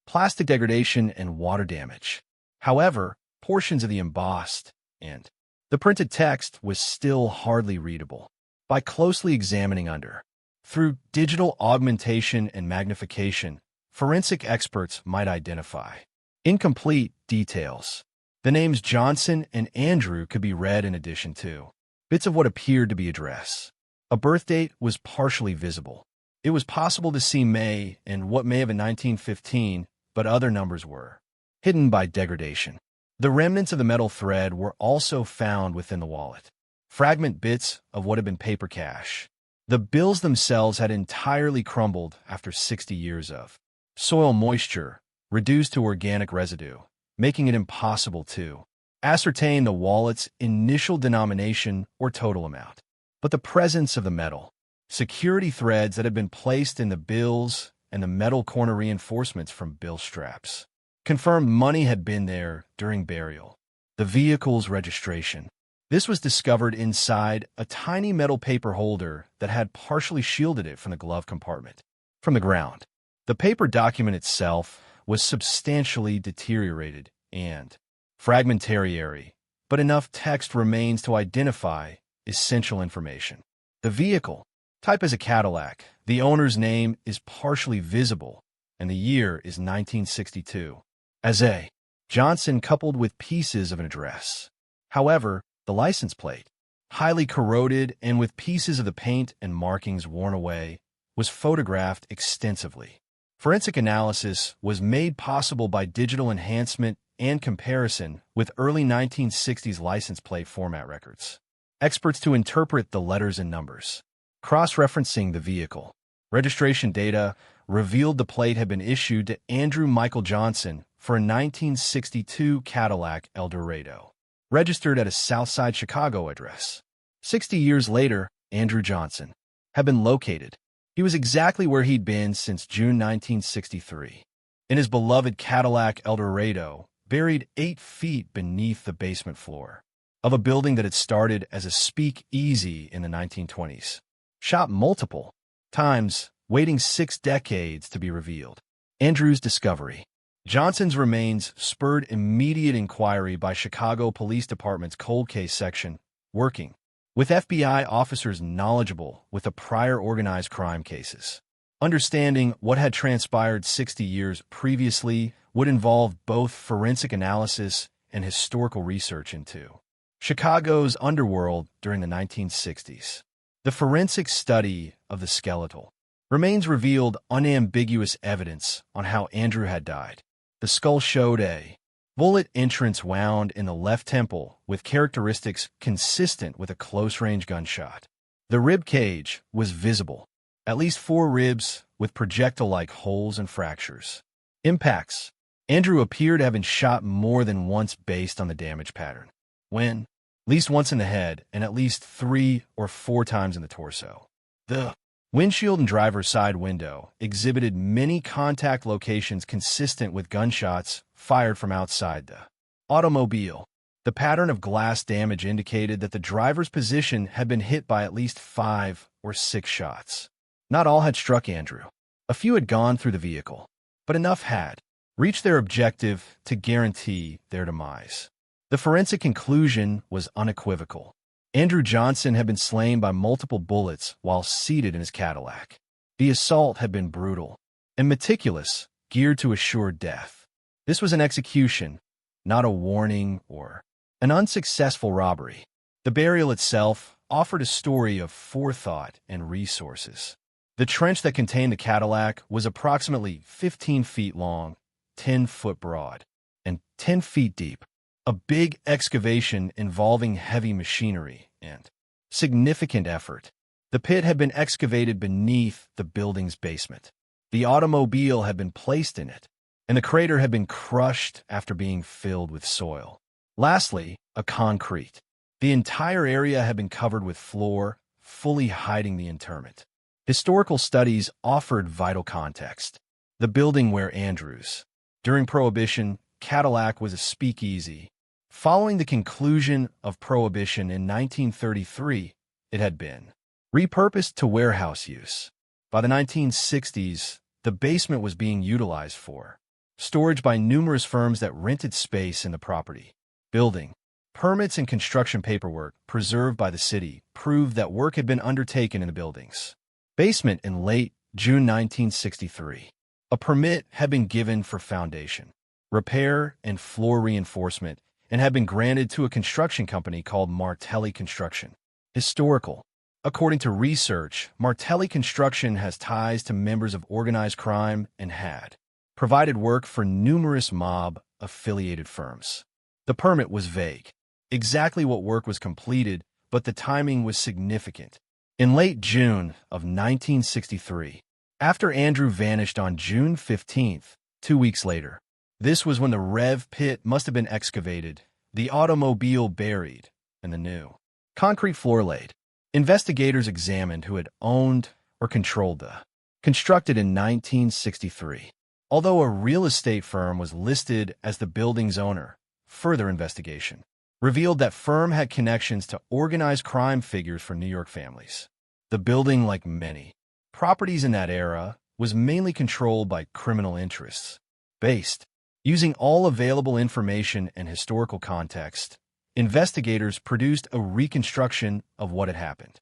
plastic degradation and water damage. However, portions of the embossed and the printed text was still hardly readable. By closely examining under, through digital augmentation and magnification, forensic experts might identify incomplete details. The names Johnson and Andrew could be read in addition to bits of what appeared to be a dress. A birth date was partially visible. It was possible to see May and what may have been 1915, but other numbers were hidden by degradation. The remnants of the metal thread were also found within the wallet. Fragment bits of what had been paper cash. The bills themselves had entirely crumbled after 60 years of soil moisture, reduced to organic residue, making it impossible to ascertain the wallet's initial denomination or total amount. But the presence of the metal security threads that had been placed in the bills and the metal corner reinforcements from bill straps confirmed money had been there during burial. The vehicle's registration. This was discovered inside a tiny metal paper holder that had partially shielded it from the glove compartment. From the ground, the paper document itself was substantially deteriorated and fragmentary, but enough text remains to identify essential information. The vehicle, type is a Cadillac, the owner's name is partially visible, and the year is 1962. As a Johnson coupled with pieces of an address. However, the license plate, highly corroded and with pieces of the paint and markings worn away, was photographed extensively. Forensic analysis was made possible by digital enhancement and comparison with early 1960s license plate format records. Experts to interpret the letters and numbers. Cross-referencing the vehicle. Registration data revealed the plate had been issued to Andrew Michael Johnson for a 1962 Cadillac Eldorado, registered at a Southside Chicago address. 60 years later, Andrew Johnson had been located. He was exactly where he'd been since June 1963, in his beloved Cadillac Eldorado, buried 8 feet beneath the basement floor of a building that had started as a Speakeasy in the 1920s. Shot multiple times, waiting 6 decades to be revealed. Andrew's discovery. Johnson's remains spurred immediate inquiry by Chicago Police Department's cold case section, working with FBI officers knowledgeable with the prior organized crime cases. Understanding what had transpired 60 years previously would involve both forensic analysis and historical research into Chicago's underworld during the 1960s. The forensic study of the skeletal remains revealed unambiguous evidence on how Andrew had died. The skull showed a Bullet entrance wound in the left temple with characteristics consistent with a close-range gunshot. The rib cage was visible, at least 4 ribs with projectile-like holes and fractures. Impacts. Andrew appeared to have been shot more than once based on the damage pattern. When? At least once in the head and at least 3 or 4 times in the torso. The windshield and driver's side window exhibited many contact locations consistent with gunshots fired from outside the automobile. The pattern of glass damage indicated that the driver's position had been hit by at least 5 or 6 shots. Not all had struck Andrew. A few had gone through the vehicle, but enough had reached their objective to guarantee their demise. The forensic conclusion was unequivocal. Andrew Johnson had been slain by multiple bullets while seated in his Cadillac. The assault had been brutal and meticulous, geared to assure death. This was an execution, not a warning or an unsuccessful robbery. The burial itself offered a story of forethought and resources. The trench that contained the Cadillac was approximately 15 feet long, 10 foot broad, and 10 feet deep. A big excavation involving heavy machinery and significant effort. The pit had been excavated beneath the building's basement. The automobile had been placed in it, and the crater had been crushed after being filled with soil. Lastly, a concrete. The entire area had been covered with floor, fully hiding the interment. Historical studies offered vital context. The building where Andrews. During Prohibition, Cadillac was a speakeasy. Following the conclusion of Prohibition in 1933, it had been repurposed to warehouse use. By the 1960s, the basement was being utilized for storage by numerous firms that rented space in the property. Building permits and construction paperwork preserved by the city proved that work had been undertaken in the building's basement in late June 1963. A permit had been given for foundation, repair, and floor reinforcement, and had been granted to a construction company called Martelli Construction. Historical. According to research, Martelli Construction has ties to members of organized crime and had provided work for numerous mob-affiliated firms. The permit was vague. Exactly what work was completed, but the timing was significant. In late June of 1963, after Andrew vanished on June 15th, 2 weeks later, this was when the Rev pit must have been excavated, the automobile buried, and the new concrete floor laid. Investigators examined who had owned or controlled the constructed in 1963. Although a real estate firm was listed as the building's owner, further investigation revealed that firm had connections to organized crime figures for New York families. The building, like many properties in that era, was mainly controlled by criminal interests. Based using all available information and historical context, investigators produced a reconstruction of what had happened.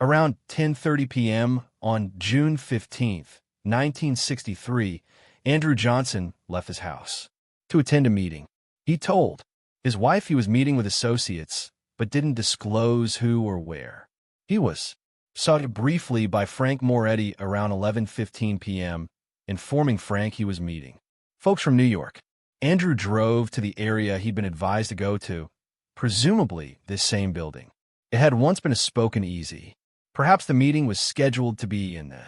Around 10:30 p.m. on June 15, 1963, Andrew Johnson left his house to attend a meeting. He told his wife he was meeting with associates, but didn't disclose who or where. He was sought briefly by Frank Moretti around 11:15 p.m., informing Frank he was meeting folks from New York. Andrew drove to the area he'd been advised to go to, presumably this same building. It had once been a speakeasy. Perhaps the meeting was scheduled to be in the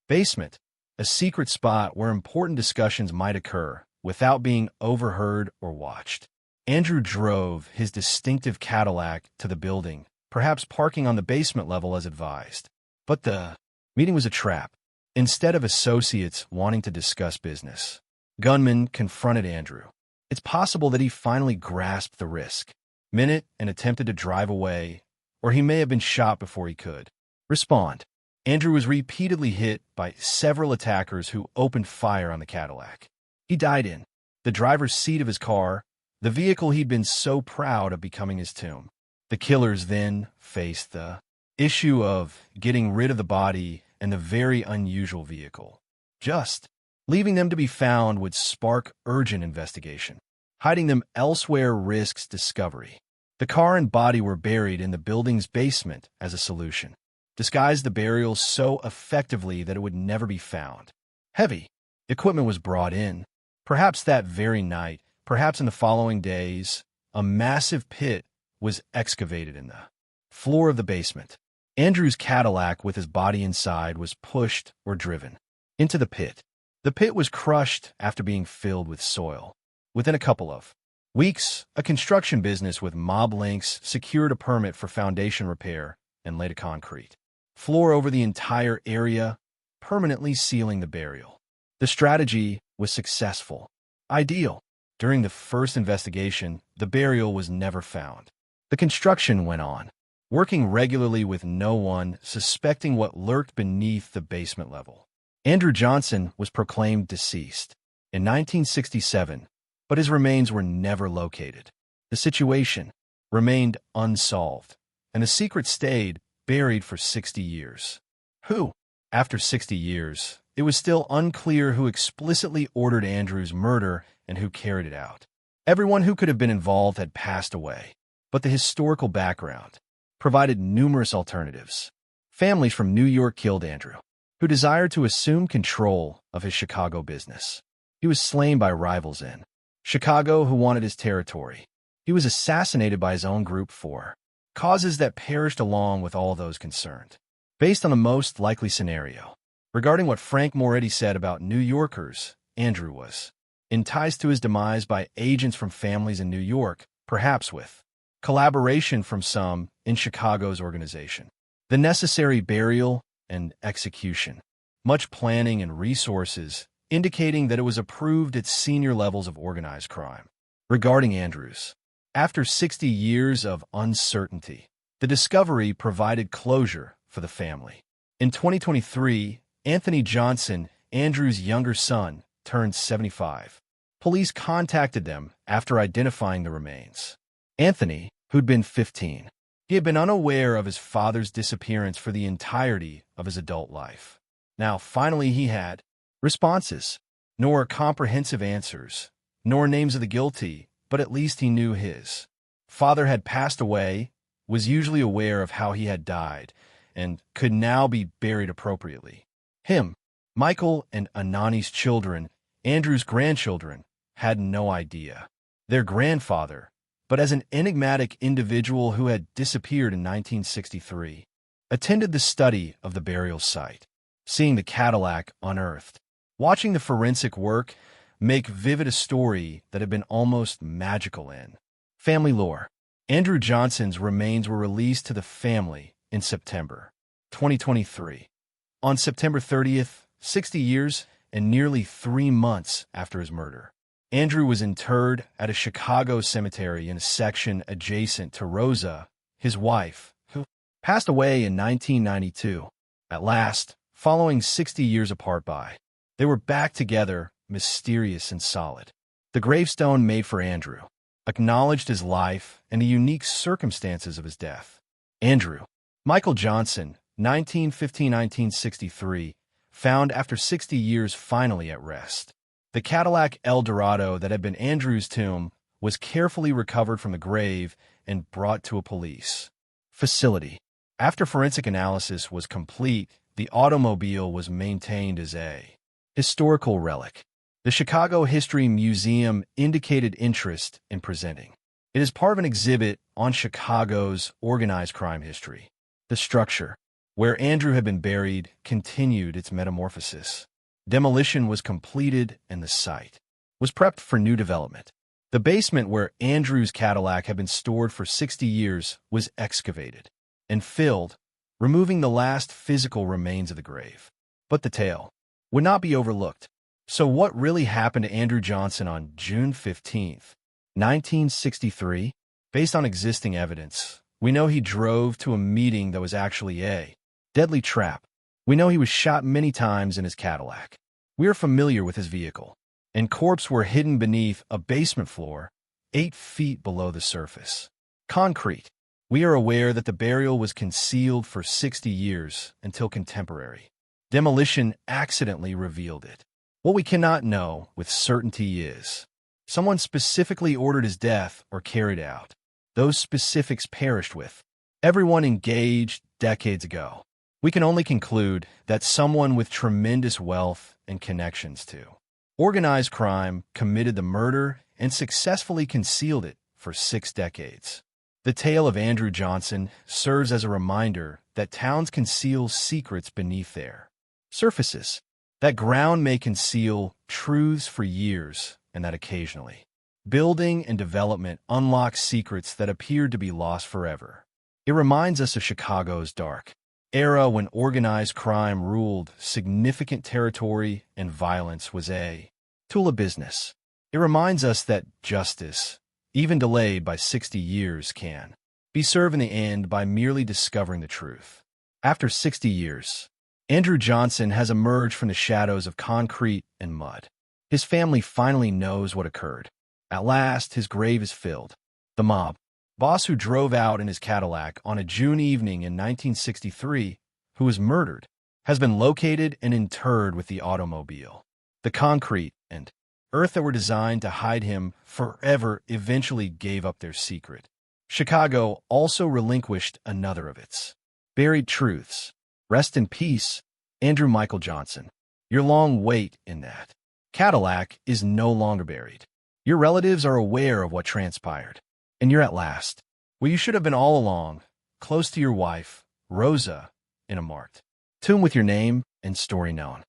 basement, a secret spot where important discussions might occur without being overheard or watched. Andrew drove his distinctive Cadillac to the building, perhaps parking on the basement level as advised. But the meeting was a trap. Instead of associates wanting to discuss business, gunmen confronted Andrew. It's possible that he finally grasped the risk, minute, and attempted to drive away, or he may have been shot before he could respond. Andrew was repeatedly hit by several attackers who opened fire on the Cadillac. He died in the driver's seat of his car, the vehicle he'd been so proud of becoming his tomb. The killers then faced the issue of getting rid of the body and the very unusual vehicle. Just leaving them to be found would spark urgent investigation. Hiding them elsewhere risks discovery. The car and body were buried in the building's basement as a solution. Disguised the burial so effectively that it would never be found. Heavy equipment was brought in, perhaps that very night, Perhaps in the following days, a massive pit was excavated in the floor of the basement. Andrew's Cadillac with his body inside was pushed or driven into the pit. The pit was crushed after being filled with soil. Within a couple of weeks, a construction business with mob links secured a permit for foundation repair and laid a concrete floor over the entire area, permanently sealing the burial. The strategy was successful. Ideal. During the first investigation, the burial was never found. The construction went on, working regularly with no one suspecting what lurked beneath the basement level. Andrew Johnson was proclaimed deceased in 1967, but his remains were never located. The situation remained unsolved, and the secret stayed buried for 60 years. Who? After 60 years, it was still unclear who explicitly ordered Andrew's murder and who carried it out. Everyone who could have been involved had passed away, but the historical background provided numerous alternatives. Families from New York killed Andrew, who desired to assume control of his Chicago business. He was slain by rivals in Chicago who wanted his territory. He was assassinated by his own group for causes that perished along with all those concerned. Based on the most likely scenario, regarding what Frank Moretti said about New Yorkers, Andrew was enticed to his demise by agents from families in New York, perhaps with collaboration from some in Chicago's organization. The necessary burial and execution, much planning and resources, indicating that it was approved at senior levels of organized crime. Regarding Andrews, after 60 years of uncertainty, the discovery provided closure for the family. In 2023, Anthony Johnson, Andrew's younger son, turned 75. Police contacted them after identifying the remains. Anthony, who'd been 15, he had been unaware of his father's disappearance for the entirety of his adult life. Now, finally, he had responses, nor comprehensive answers, nor names of the guilty, but at least he knew his father had passed away, was usually aware of how he had died, and could now be buried appropriately. Him, Michael, and Anani's children, Andrew's grandchildren, had no idea. Their grandfather, but as an enigmatic individual who had disappeared in 1963, attended the study of the burial site, seeing the Cadillac unearthed, watching the forensic work make vivid a story that had been almost magical in family lore. Andrew Johnson's remains were released to the family in September 2023. On September 30th, 60 years and nearly 3 months after his murder, Andrew was interred at a Chicago cemetery in a section adjacent to Rosa, his wife, who passed away in 1992. At last, following 60 years apart they were back together, mysterious and solid. The gravestone made for Andrew acknowledged his life and the unique circumstances of his death. Andrew Michael Johnson, 1915–1963, found after 60 years finally at rest. The Cadillac Eldorado that had been Andrew's tomb was carefully recovered from the grave and brought to a police facility. After forensic analysis was complete, the automobile was maintained as a historical relic. The Chicago History Museum indicated interest in presenting it as part of an exhibit on Chicago's organized crime history. The structure, where Andrew had been buried, continued its metamorphosis. Demolition was completed and the site was prepped for new development. The basement where Andrew's Cadillac had been stored for 60 years was excavated and filled, removing the last physical remains of the grave. But the tale would not be overlooked. So what really happened to Andrew Johnson on June 15th, 1963? Based on existing evidence, we know he drove to a meeting that was actually a deadly trap. We know he was shot many times in his Cadillac. We are familiar with his vehicle, and corpses were hidden beneath a basement floor 8 feet below the surface. Concrete. We are aware that the burial was concealed for 60 years until contemporary demolition accidentally revealed it. What we cannot know with certainty is someone specifically ordered his death or carried out. Those specifics perished with everyone engaged decades ago. We can only conclude that someone with tremendous wealth and connections to organized crime committed the murder and successfully concealed it for 6 decades. The tale of Andrew Johnson serves as a reminder that towns conceal secrets beneath their surfaces, that ground may conceal truths for years, and that occasionally building and development unlock secrets that appeared to be lost forever. It reminds us of Chicago's dark era when organized crime ruled significant territory and violence was a tool of business. It reminds us that justice, even delayed by 60 years, can be served in the end by merely discovering the truth. After 60 years, Andrew Johnson has emerged from the shadows of concrete and mud. His family finally knows what occurred. At last, his grave is filled. The mob boss who drove out in his Cadillac on a June evening in 1963, who was murdered, has been located and interred with the automobile. The concrete and earth that were designed to hide him forever eventually gave up their secret. Chicago also relinquished another of its buried truths. Rest in peace, Andrew Michael Johnson. Your long wait in that Cadillac is no longer buried. Your relatives are aware of what transpired, and you're at last, where you should have been all along, close to your wife, Rosa, in a marked tomb with your name and story known.